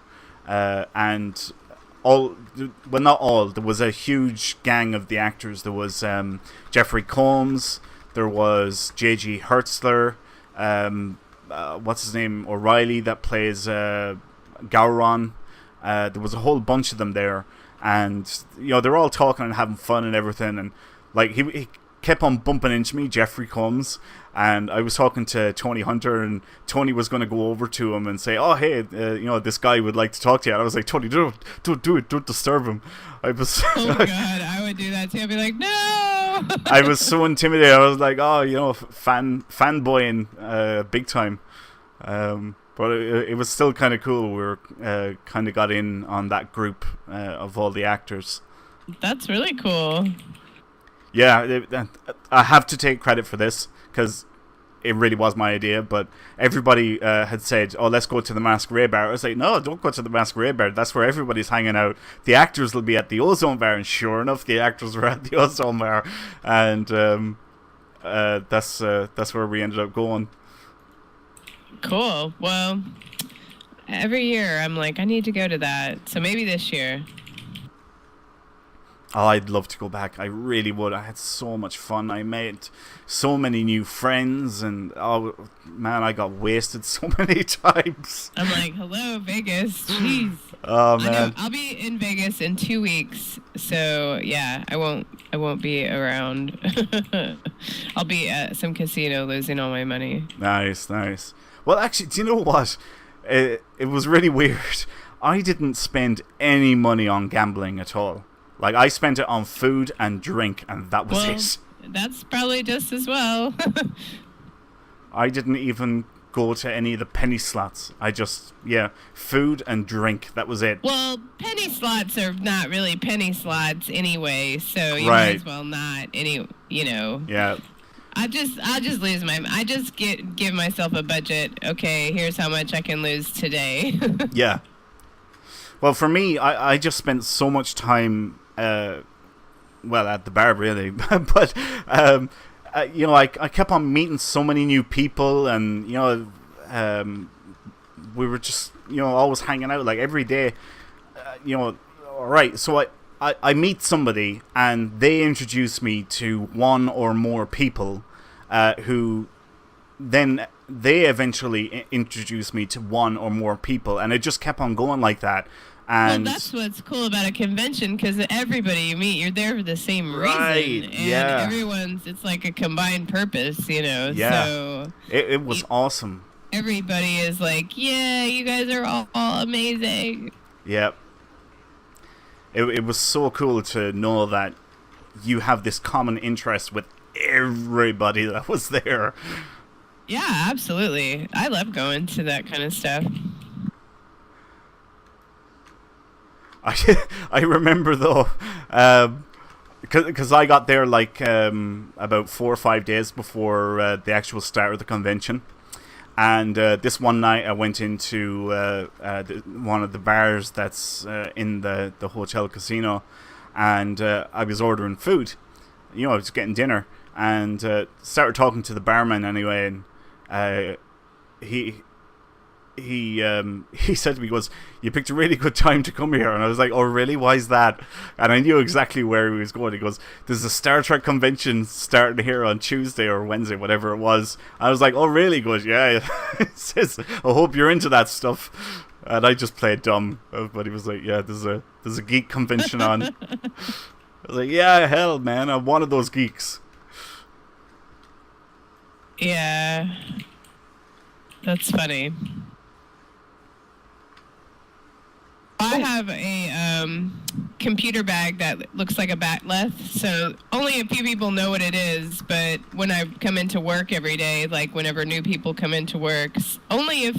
S1: and not all. There was a huge gang of the actors. There was Jeffrey Combs. There was J.G. Hertzler, what's his name, O'Reilly, that plays Gowron. There was a whole bunch of them there, and they're all talking and having fun and everything. And like he kept on bumping into me, Jeffrey Combs, and I was talking to Tony Hunter, and Tony was going to go over to him and say, "Oh, hey, this guy would like to talk to you." And I was like, "Tony, don't do it, don't disturb him." I was.
S2: Oh God, I would do that too. I'd be like, "No."
S1: I was so intimidated. I was like, fanboying big time. But it was still kind of cool. We were kind of got in on that group of all the actors.
S2: That's really cool.
S1: Yeah, I have to take credit for this because it really was my idea. But everybody had said, "Oh, let's go to the Masquerade Bar." I was like, "No, don't go to the Masquerade Bar. That's where everybody's hanging out. The actors will be at the Ozone Bar." And sure enough, the actors were at the Ozone Bar, and that's where we ended up going.
S2: Cool. Well, every year I'm like, I need to go to that. So maybe this year.
S1: Oh, I'd love to go back. I really would. I had so much fun. I made so many new friends, and oh man, I got wasted so many times.
S2: I'm like, hello, Vegas. Jeez.
S1: Oh man.
S2: I'll be in Vegas in 2 weeks, so yeah, I won't be around. I'll be at some casino losing all my money.
S1: Nice. Well, actually, do you know what? It was really weird. I didn't spend any money on gambling at all. Like, I spent it on food and drink, and that was it.
S2: That's probably just as well.
S1: I didn't even go to any of the penny slots. I just, food and drink. That was it.
S2: Well, penny slots are not really penny slots anyway, so you
S1: right.
S2: might as well not.
S1: Yeah.
S2: I'll just lose I just give myself a budget. Okay, here's how much I can lose today.
S1: Yeah. Well, for me, I just spent so much time, well, at the bar, really. But, you know, I kept on meeting so many new people, and, you know, we were just, you know, always hanging out, like, every day. You know, all right, so I meet somebody, and they introduce me to one or more people, who then they eventually introduce me to one or more people, and it just kept on going like that. And
S2: well, that's what's cool about a convention, because everybody you meet, you're there for the same reason. And everyone's, it's like a combined purpose, you know.
S1: Yeah.
S2: So
S1: it was awesome.
S2: Everybody is like, yeah, you guys are all amazing.
S1: Yep. It was so cool to know that you have this common interest with everybody that was there.
S2: Yeah, absolutely. I love going to that kind of stuff.
S1: I remember though, because I got there like about 4 or 5 days before the actual start of the convention, and this one night I went into one of the bars that's in the hotel casino, and I was ordering food. You know, I was getting dinner, and started talking to the barman anyway, and he said to me, he goes, "You picked a really good time to come here." And I was like, "Oh, really? Why is that?" And I knew exactly where he was going. He goes, "There's a Star Trek convention starting here on Tuesday or Wednesday, whatever it was." I was like, "Oh, really?" He goes, "Yeah." He says, "I hope you're into that stuff." And I just played dumb. But he was like, "Yeah, there's a geek convention on." I was like, "Yeah, hell, man, I'm one of those geeks."
S2: Yeah. That's funny. I have a computer bag that looks like a batleth, so only a few people know what it is, but when I come into work every day, like whenever new people come into work, only if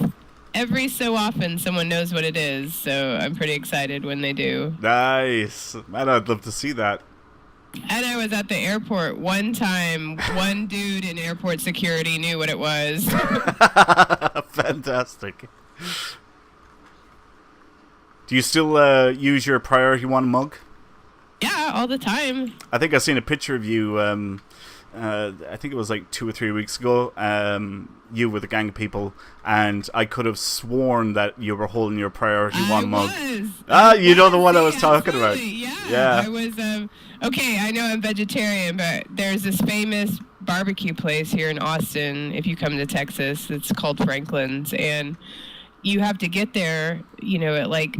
S2: every so often someone knows what it is, so I'm pretty excited when they do.
S1: Nice. Man, I'd love to see that.
S2: And I was at the airport one time, one dude in airport security knew what it was.
S1: Fantastic. Do you still use your Priority One mug?
S2: Yeah, all the time.
S1: I think I seen a picture of you, I think it was like 2 or 3 weeks ago, you with a gang of people, and I could have sworn that you were holding your Priority One mug. You know the one I was talking about.
S2: Yeah. I was, okay, I know I'm vegetarian, but there's this famous barbecue place here in Austin, if you come to Texas, it's called Franklin's, and you have to get there, you know, at like,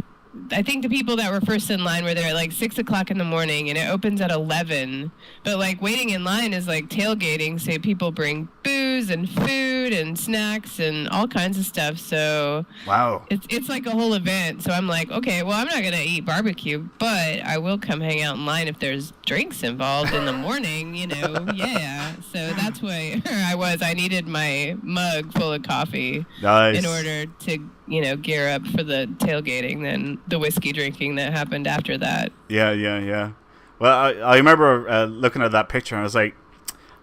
S2: I think the people that were first in line were there at like 6 o'clock in the morning, and it opens at 11. But like waiting in line is like tailgating, so people bring booze and food and snacks and all kinds of stuff. So
S1: wow,
S2: it's like a whole event. So I'm like, okay, well, I'm not gonna eat barbecue, but I will come hang out in line if there's drinks involved in the morning, you know. Yeah. So that's why I was. I needed my mug full of coffee in order to, you know, gear up for the tailgating, then the whiskey drinking that happened after that.
S1: Yeah. Well, I remember looking at that picture and I was like,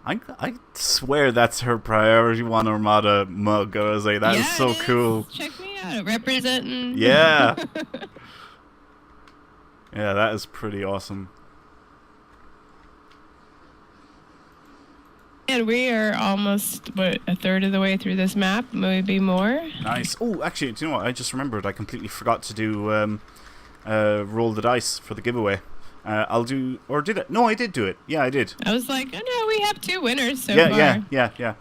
S1: I swear that's her Priority One Armada mug. I was like, that is so cool.
S2: Check me out, representing.
S1: Yeah. Yeah, that is pretty awesome.
S2: And we are almost, a third of the way through this map, maybe more.
S1: Nice. Oh, actually, do you know what? I just remembered. I completely forgot to do roll the dice for the giveaway. I'll do, or did it? No, I did do it. Yeah, I did.
S2: I was like, oh no, we have 2 winners so far.
S1: Yeah.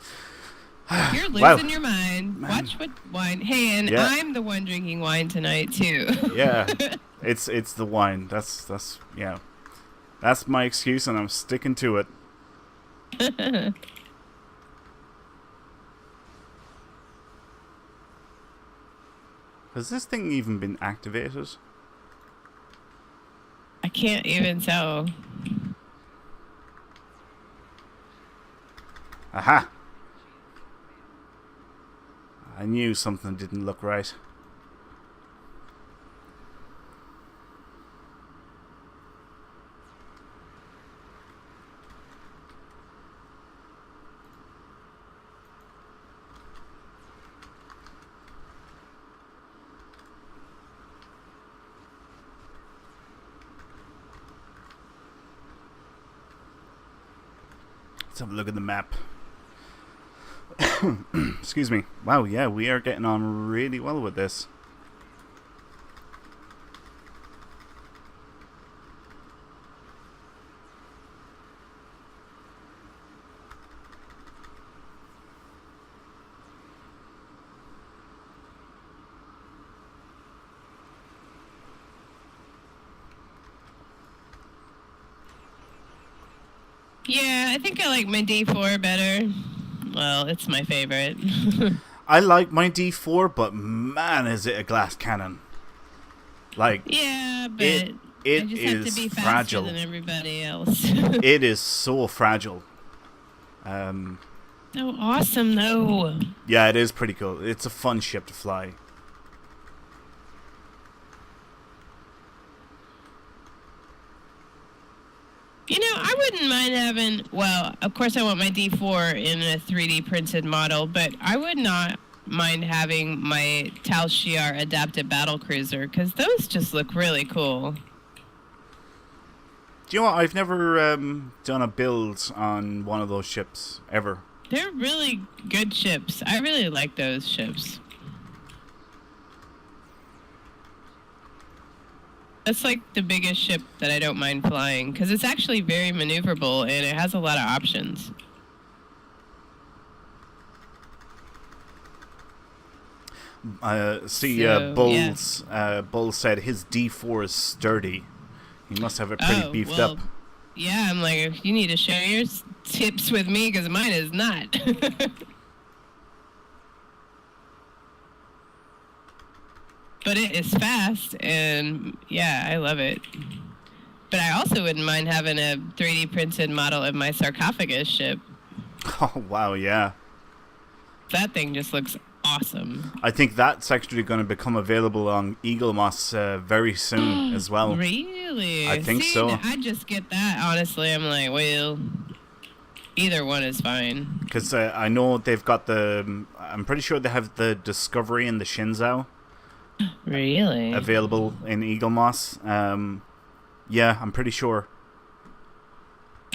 S2: You're losing your mind. Man. Watch what wine. Hey, and I'm the one drinking wine tonight too.
S1: Yeah, it's the wine. That's my excuse, and I'm sticking to it. Has this thing even been activated?
S2: I can't even tell.
S1: Aha! I knew something didn't look right. Let's have a look at the map. Excuse me. Wow, yeah, we are getting on really well with this.
S2: Yeah, I think I like my D4 better. Well, it's my favorite.
S1: I like my D4, but man, is it a glass cannon. Like,
S2: yeah, but
S1: it
S2: I just have
S1: is
S2: to be faster
S1: fragile.
S2: than everybody else.
S1: It is so fragile.
S2: So awesome, though.
S1: Yeah, it is pretty cool. It's a fun ship to fly.
S2: You know, I wouldn't mind having, well, of course I want my D4 in a 3D printed model, but I would not mind having my Tal Shiar adapted battlecruiser, because those just look really cool.
S1: Do you know what? I've never done a build on one of those ships, ever.
S2: They're really good ships. I really like those ships. That's like the biggest ship that I don't mind flying, because it's actually very maneuverable and it has a lot of options.
S1: Bull said his D4 is sturdy. He must have it pretty beefed up.
S2: Yeah, I'm like, you need to share your tips with me, because mine is not. But it is fast, and yeah, I love it. But I also wouldn't mind having a 3D printed model of my sarcophagus ship.
S1: Oh, wow, yeah.
S2: That thing just looks awesome.
S1: I think that's actually going to become available on Eaglemoss very soon as well.
S2: Really?
S1: I think so.
S2: I just get that, honestly. I'm like, well, either one is fine.
S1: Because I know they've got I'm pretty sure they have the Discovery and the Shinzao.
S2: Really?
S1: Available in Eaglemoss. Yeah, I'm pretty sure.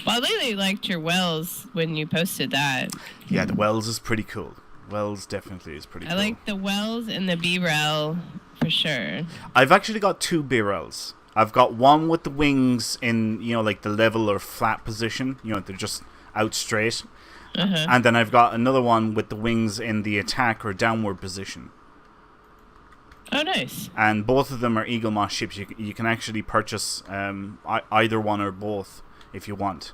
S2: Well, I really liked your Wells when you posted that.
S1: Yeah, the Wells is pretty cool. Wells definitely is pretty cool.
S2: I like the Wells and the B-Rel for sure.
S1: I've actually got two B-Rels. I've got one with the wings in, like the level or flat position. They're just out straight.
S2: Uh-huh.
S1: And then I've got another one with the wings in the attack or downward position.
S2: Oh, nice.
S1: And both of them are Eaglemoss ships. You can actually purchase either one or both if you want.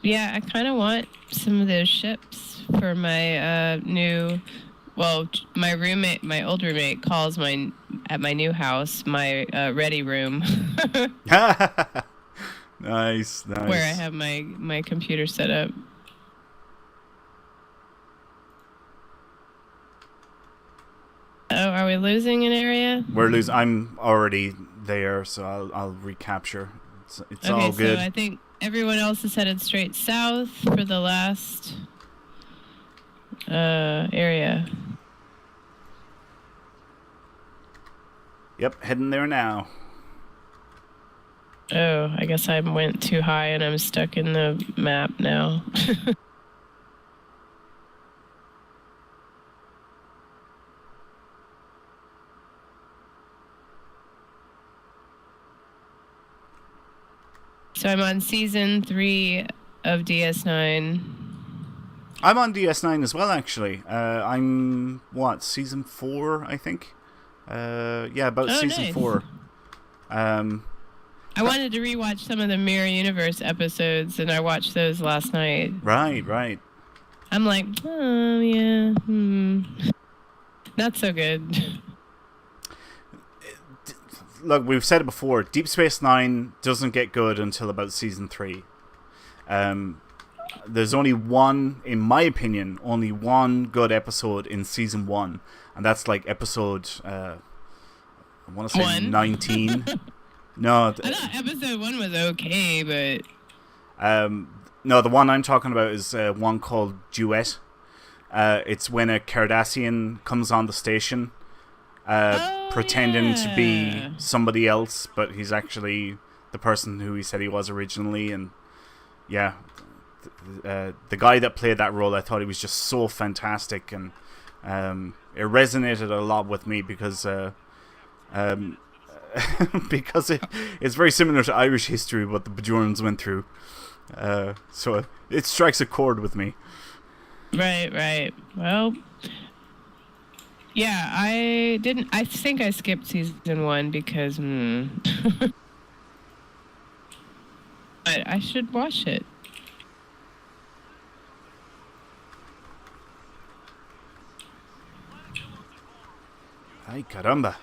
S2: Yeah, I kind of want some of those ships for my new... Well, my old roommate calls at my new house my ready room.
S1: Nice.
S2: Where I have my computer set up. Oh, are we losing an area?
S1: We're losing. I'm already there, so I'll recapture. It's
S2: okay,
S1: all good.
S2: So I think everyone else is headed straight south for the last area.
S1: Yep, heading there now.
S2: Oh, I guess I went too high and I'm stuck in the map now. So I'm on season 3 of DS9.
S1: I'm on DS9 as well, actually. I'm, season 4, I think? Yeah, about season
S2: nice.
S1: 4.
S2: I wanted to rewatch some of the Mirror Universe episodes, and I watched those last night.
S1: Right.
S2: I'm like, oh, yeah, not so good.
S1: Look, we've said it before. Deep Space Nine doesn't get good until about season 3. There's only one, in my opinion, good episode in season 1, and that's like episode, I want to say 19. No,
S2: I thought episode 1 was okay, but
S1: no, the one I'm talking about is one called Duet. It's when a Cardassian comes on the station. Pretending to be somebody else, but he's actually the person who he said he was originally, and yeah, the guy that played that role, I thought he was just so fantastic, and it resonated a lot with me because because it's very similar to Irish history, what the Bajorans went through. So it strikes a chord with me.
S2: Right. Well, yeah, I think I skipped season 1 because, but I should watch it.
S1: Ay, caramba.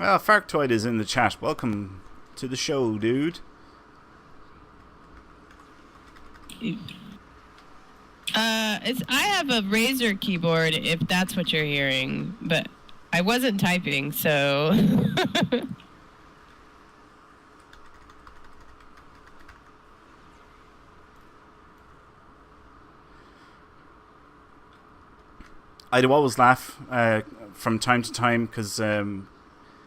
S1: Farctoid is in the chat. Welcome to the show, dude.
S2: I have a Razer keyboard, if that's what you're hearing, but I wasn't typing, so.
S1: I do always laugh from time to time because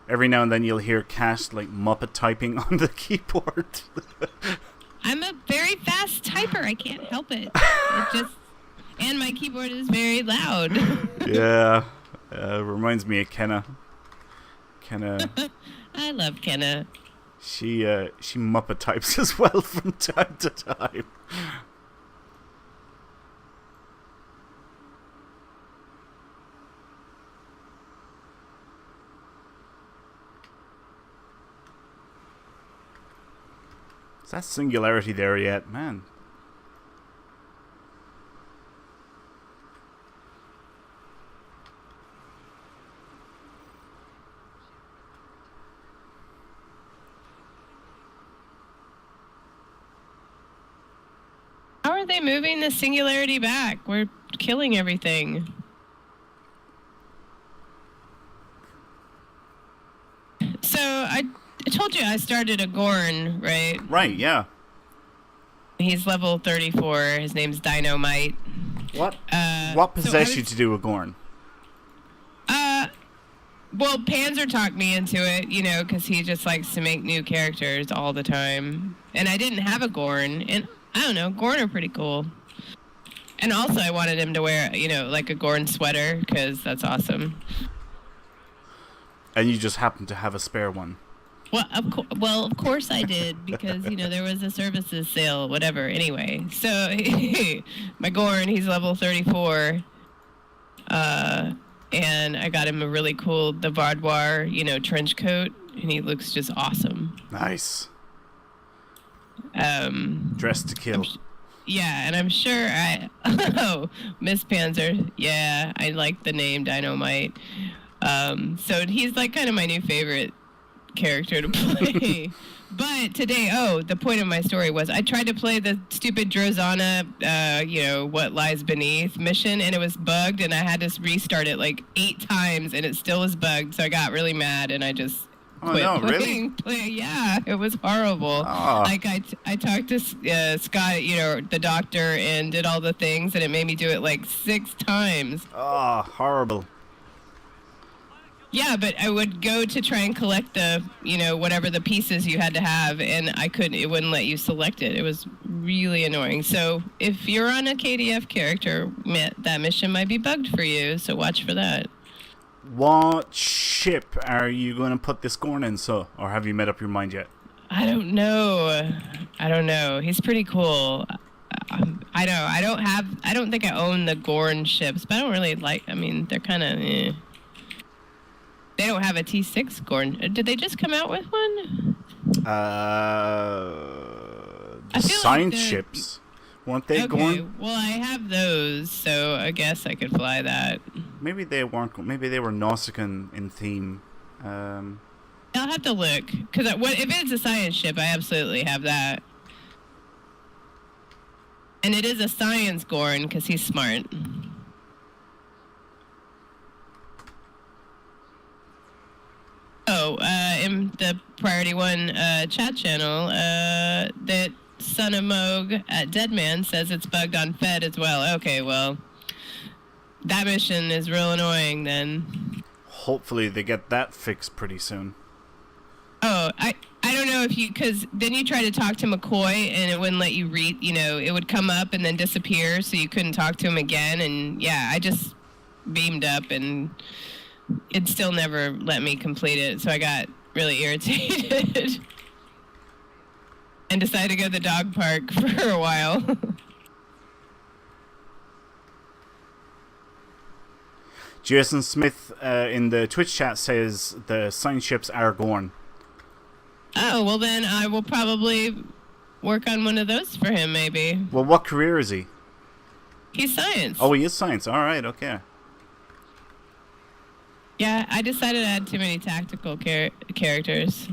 S1: every now and then you'll hear Cat like Muppet typing on the keyboard.
S2: I'm a very fast typer. I can't help it. And my keyboard is very loud.
S1: Yeah, reminds me of Kenna.
S2: I love Kenna.
S1: She Muppet types as well from time to time. Is that Singularity there yet? Man.
S2: How are they moving the Singularity back? We're killing everything. So I told you I started a Gorn, right?
S1: Right, yeah.
S2: He's level 34. His name's Dynamite.
S1: What possessed you to do a Gorn?
S2: Well, Panzer talked me into it, because he just likes to make new characters all the time. And I didn't have a Gorn, and I don't know, Gorn are pretty cool. And also I wanted him to wear, like a Gorn sweater, because that's awesome.
S1: And you just happened to have a spare one.
S2: Well, of course I did, because, there was a services sale, whatever. Anyway, so my Gorn, he's level 34. And I got him a really cool Devardoir, trench coat, and he looks just awesome.
S1: Nice. Dressed to kill.
S2: Yeah, and I'm sure oh, Miss Panzer. Yeah, I like the name Dynamite. So he's like kind of my new favorite character to play. But today, the point of my story was I tried to play the stupid Drozana, What Lies Beneath mission, and it was bugged, and I had to restart it like 8 times, and it still was bugged, so I got really mad, and I just quit playing. Yeah, it was horrible. Oh. Like, I talked to Scott, the doctor, and did all the things, and it made me do it like 6 times.
S1: Oh, horrible.
S2: Yeah, but I would go to try and collect the, whatever the pieces you had to have, and it wouldn't let you select it. It was really annoying. So if you're on a KDF character, that mission might be bugged for you, so watch for that.
S1: What ship are you going to put this Gorn in, or have you made up your mind yet?
S2: I don't know. He's pretty cool. I don't think I own the Gorn ships, but I don't really they're kind of They don't have a T6 Gorn. Did they just come out with one?
S1: The science ships. Weren't they Gorn?
S2: Well, I have those, so I guess I could fly that.
S1: Maybe they weren't. Maybe they were Nausicaan in theme.
S2: I'll have to look, because if it's a science ship, I absolutely have that. And it is a science Gorn, because he's smart. Oh, in the Priority One chat channel, that Son of Moog at Deadman says it's bugged on Fed as well. Okay, well, that mission is real annoying then.
S1: Hopefully they get that fixed pretty soon.
S2: Oh, I don't know if you, because then you try to talk to McCoy and it wouldn't let you read, it would come up and then disappear, so you couldn't talk to him again. And yeah, I just beamed up and it still never let me complete it, so I got really irritated and decided to go to the dog park for a while.
S1: Jason Smith in the Twitch chat says the science ships are Gorn.
S2: Oh, well then I will probably work on one of those for him, maybe.
S1: Well, what career is he?
S2: He's science.
S1: Oh, he is science. All right, okay.
S2: Yeah, I decided I had too many tactical characters.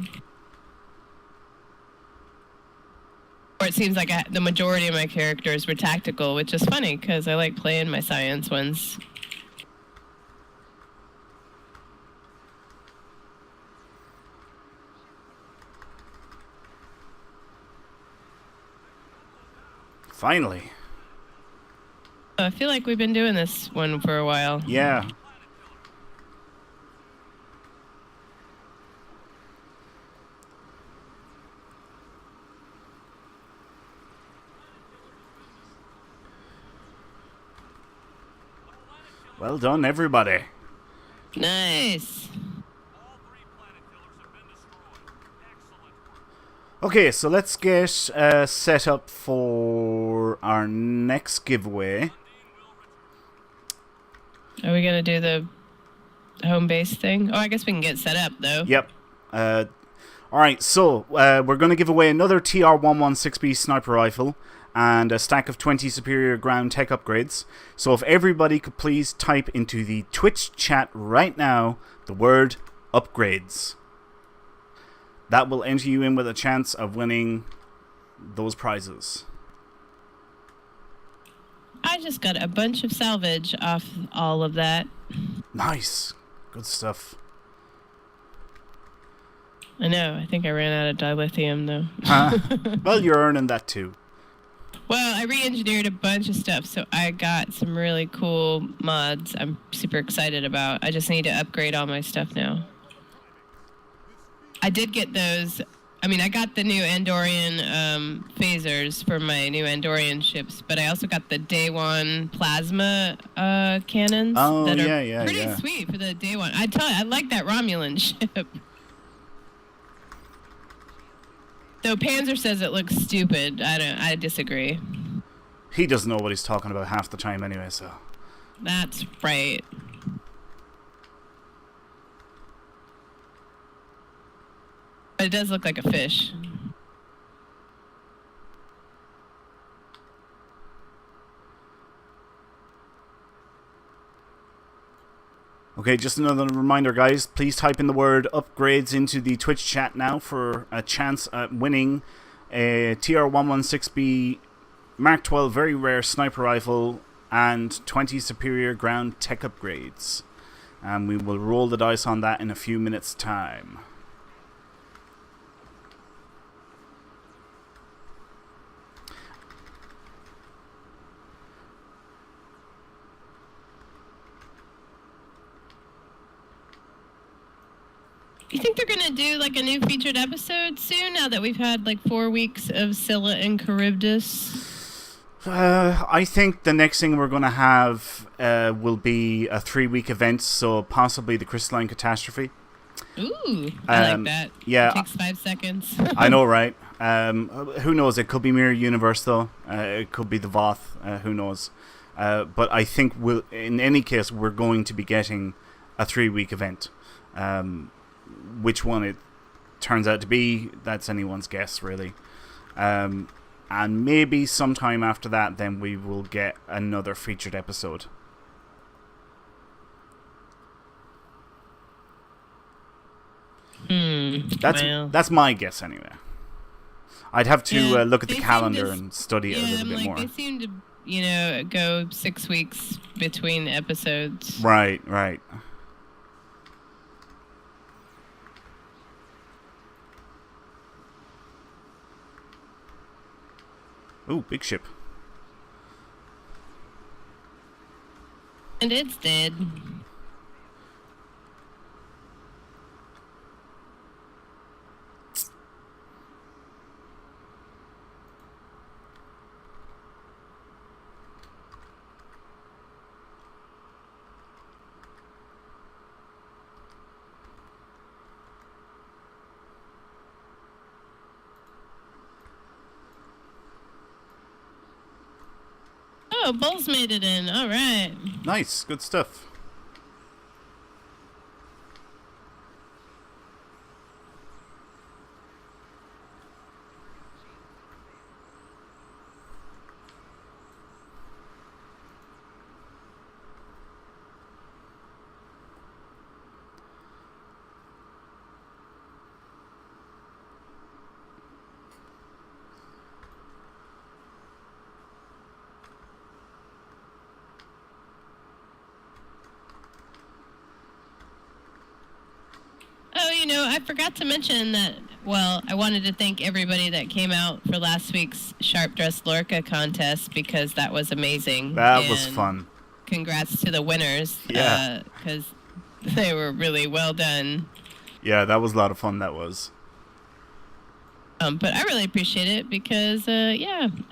S2: Or it seems like the majority of my characters were tactical, which is funny because I like playing my science ones.
S1: Finally.
S2: I feel like we've been doing this one for a while.
S1: Yeah. Well done, everybody.
S2: Nice.
S1: Okay, so let's get set up for our next giveaway.
S2: Are we going to do the home base thing? Oh, I guess we can get set up, though.
S1: Yep. Alright, so we're going to give away another TR-116B sniper rifle and a stack of 20 superior ground tech upgrades. So if everybody could please type into the Twitch chat right now the word upgrades. That will enter you in with a chance of winning those prizes.
S2: I just got a bunch of salvage off all of that.
S1: Nice. Good stuff.
S2: I know. I think I ran out of dilithium, though.
S1: Well, you're earning that too.
S2: Well, I re-engineered a bunch of stuff, so I got some really cool mods I'm super excited about. I just need to upgrade all my stuff now. I did get those. I mean, I got the new Andorian phasers for my new Andorian ships, but I also got the Day One plasma cannons that are pretty sweet for the Day One. I like that Romulan ship. Though Panzer says it looks stupid. I disagree.
S1: He doesn't know what he's talking about half the time anyway, so.
S2: That's right. But it does look like a fish.
S1: Okay, just another reminder, guys. Please type in the word upgrades into the Twitch chat now for a chance at winning a TR-116B Mark 12 very rare sniper rifle and 20 superior ground tech upgrades. And we will roll the dice on that in a few minutes' time.
S2: You think they're going to do like a new featured episode soon now that we've had like 4 weeks of Scylla and Charybdis?
S1: I think the next thing we're going to have will be a 3-week event, so possibly the Crystalline Catastrophe.
S2: Ooh, I like that.
S1: Yeah.
S2: It takes 5 seconds.
S1: I know, right? Who knows? It could be Mirror Universe, though. It could be the Voth. Who knows? But I think in any case, we're going to be getting a 3-week event. Which one it turns out to be, that's anyone's guess, really. And maybe sometime after that, then we will get another featured episode.
S2: I
S1: That's my guess anyway. I'd have to look at the calendar and study it a little bit more.
S2: They seem to, go 6 weeks between episodes.
S1: Right. Ooh, big ship.
S2: And it's dead. Oh, Bulls made it in. All right.
S1: Nice. Good stuff.
S2: I forgot to mention that, I wanted to thank everybody that came out for last week's Sharp Dressed Lorca contest because that was amazing.
S1: That was fun.
S2: Congrats to the winners.
S1: Yeah.
S2: Because they were really well done.
S1: Yeah, that was a lot of fun, that was.
S2: But I really appreciate it because, I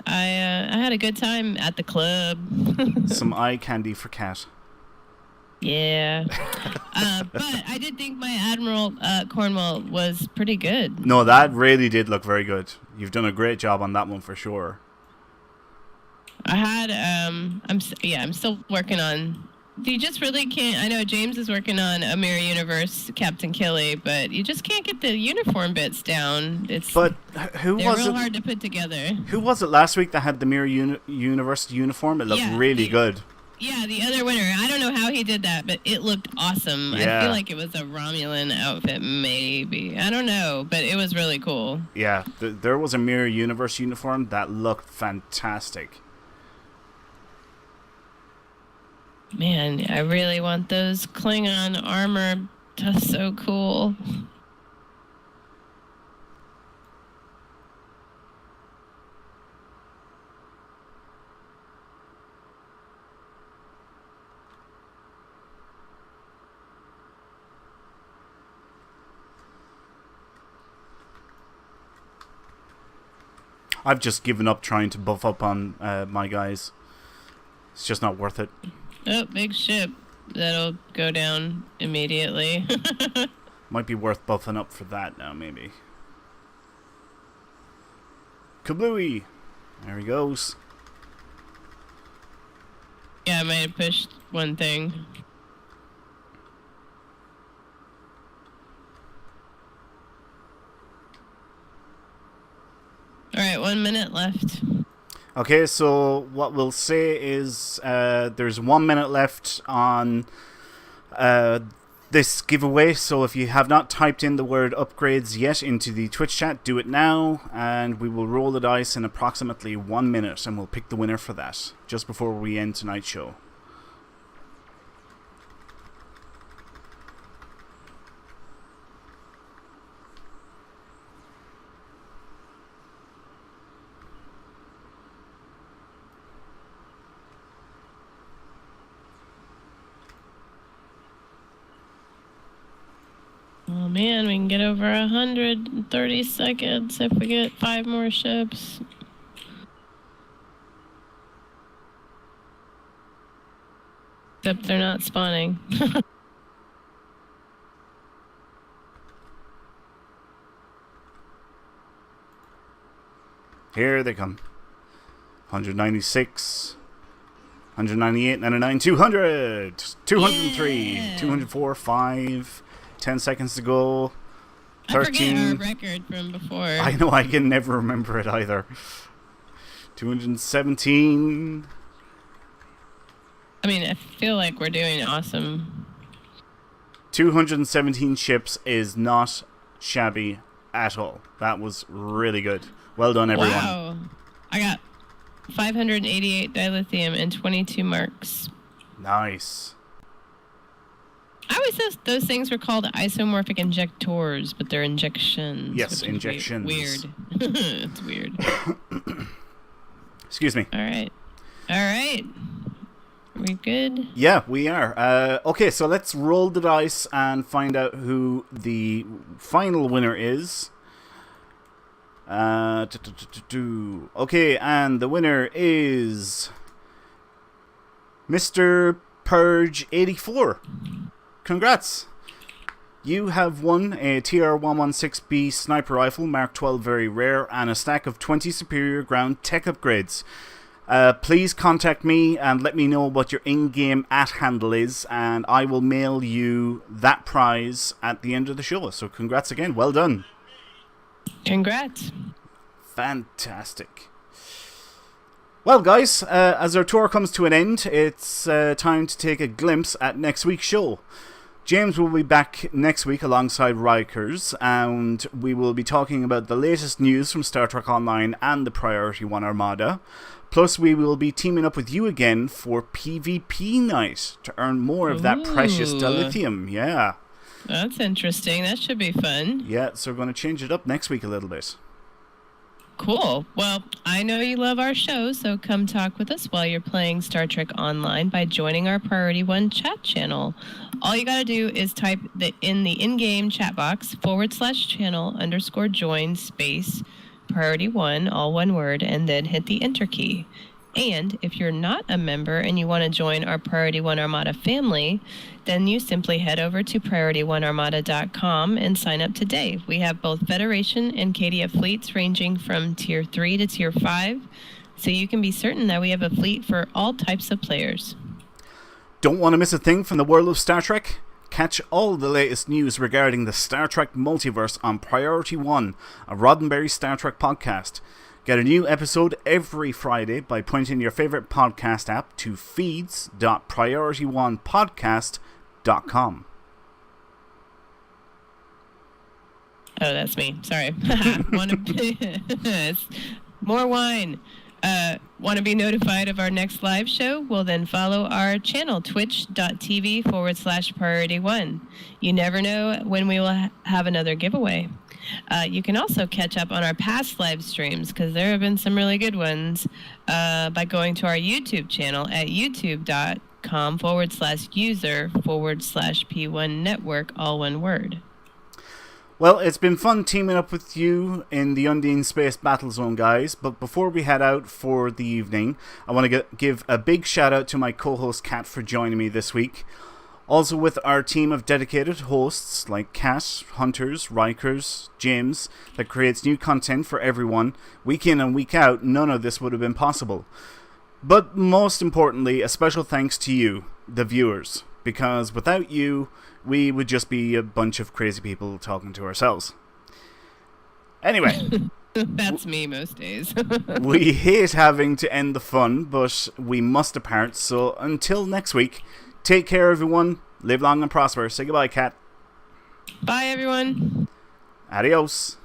S2: had a good time at the club.
S1: Some eye candy for Kat.
S2: Yeah. But I did think my Admiral Cornwall was pretty good.
S1: No, that really did look very good. You've done a great job on that one for sure.
S2: I had, I'm still working on... You just really can't... I know James is working on a Mirror Universe Captain Kelly, but you just can't get the uniform bits down.
S1: But who was it?
S2: They're real hard to put together.
S1: Who was it last week that had the Mirror Universe uniform? It looked really good.
S2: Yeah, the other winner. I don't know how he did that, but it looked awesome.
S1: Yeah.
S2: I feel like it was a Romulan outfit, maybe. I don't know, but it was really cool.
S1: Yeah, there was a Mirror Universe uniform that looked fantastic.
S2: Man, I really want those Klingon armor. That's so cool.
S1: I've just given up trying to buff up on my guys. It's just not worth it.
S2: Oh, big ship. That'll go down immediately.
S1: Might be worth buffing up for that now, maybe. Kablooey! There he goes.
S2: Yeah, I might have pushed one thing. All right, 1 minute left.
S1: Okay, so what we'll say is there's 1 minute left on this giveaway. So if you have not typed in the word upgrades yet into the Twitch chat, do it now. And we will roll the dice in approximately 1 minute. And we'll pick the winner for that just before we end tonight's show.
S2: Oh man, we can get over 130 seconds if we get 5 more ships. Except they're not spawning.
S1: Here they come. 196, 198, 99, 200, 203,
S2: Yeah.
S1: 204, 5, 10 seconds to go. 13.
S2: I forget our record from before.
S1: I know, I can never remember it either. 217.
S2: I mean, I feel like we're doing awesome.
S1: 217 ships is not shabby at all. That was really good. Well done, everyone.
S2: Wow. I got 588 dilithium and 22 marks.
S1: Nice.
S2: I always thought those things were called isomorphic injectors, but they're injections.
S1: Yes, injections.
S2: Weird. It's weird.
S1: Excuse me.
S2: All right. Are we good?
S1: Yeah, we are. Okay, so let's roll the dice and find out who the final winner is. Okay, and the winner is Mr. Purge84. Congrats. You have won a TR-116B sniper rifle, Mark 12 very rare, and a stack of 20 superior ground tech upgrades. Please contact me and let me know what your in-game @handle is, and I will mail you that prize at the end of the show. So congrats again. Well done.
S2: Congrats.
S1: Fantastic. Well, guys, as our tour comes to an end, it's time to take a glimpse at next week's show. James will be back next week alongside Rikers, and we will be talking about the latest news from Star Trek Online and the Priority One Armada. Plus, we will be teaming up with you again for PvP night to earn more of that precious dilithium. Yeah.
S2: That's interesting. That should be fun.
S1: Yeah, so we're going to change it up next week a little bit.
S2: Cool. Well, I know you love our show, so come talk with us while you're playing Star Trek Online by joining our Priority One chat channel. All you got to do is type in the in-game chat box /channel_join space Priority One, all one word, and then hit the enter key. And if you're not a member and you want to join our Priority One Armada family, then you simply head over to priorityone.armada.com and sign up today. We have both Federation and KDF fleets ranging from Tier 3 to Tier 5, so you can be certain that we have a fleet for all types of players.
S1: Don't want to miss a thing from the world of Star Trek? Catch all the latest news regarding the Star Trek Multiverse on Priority One, a Roddenberry Star Trek podcast. Get a new episode every Friday by pointing your favorite podcast app to feeds.priorityonepodcast.com.
S2: Oh, that's me. Sorry. More wine. Want to be notified of our next live show? Well, then follow our channel, twitch.tv/priorityone. You never know when we will have another giveaway. You can also catch up on our past live streams, because there have been some really good ones, by going to our YouTube channel at youtube.com/user/P1 network, all one word.
S1: Well, it's been fun teaming up with you in the Undine Space Battlezone, guys. But before we head out for the evening, I want to give a big shout out to my co-host Kat for joining me this week. Also with our team of dedicated hosts like Kat, Hunters, Rikers, James, that creates new content for everyone. Week in and week out, none of this would have been possible. But most importantly, a special thanks to you, the viewers. Because without you, we would just be a bunch of crazy people talking to ourselves. Anyway.
S2: That's me most days.
S1: We hate having to end the fun, but we must depart. So until next week, take care, everyone. Live long and prosper. Say goodbye, Kat.
S2: Bye, everyone.
S1: Adios.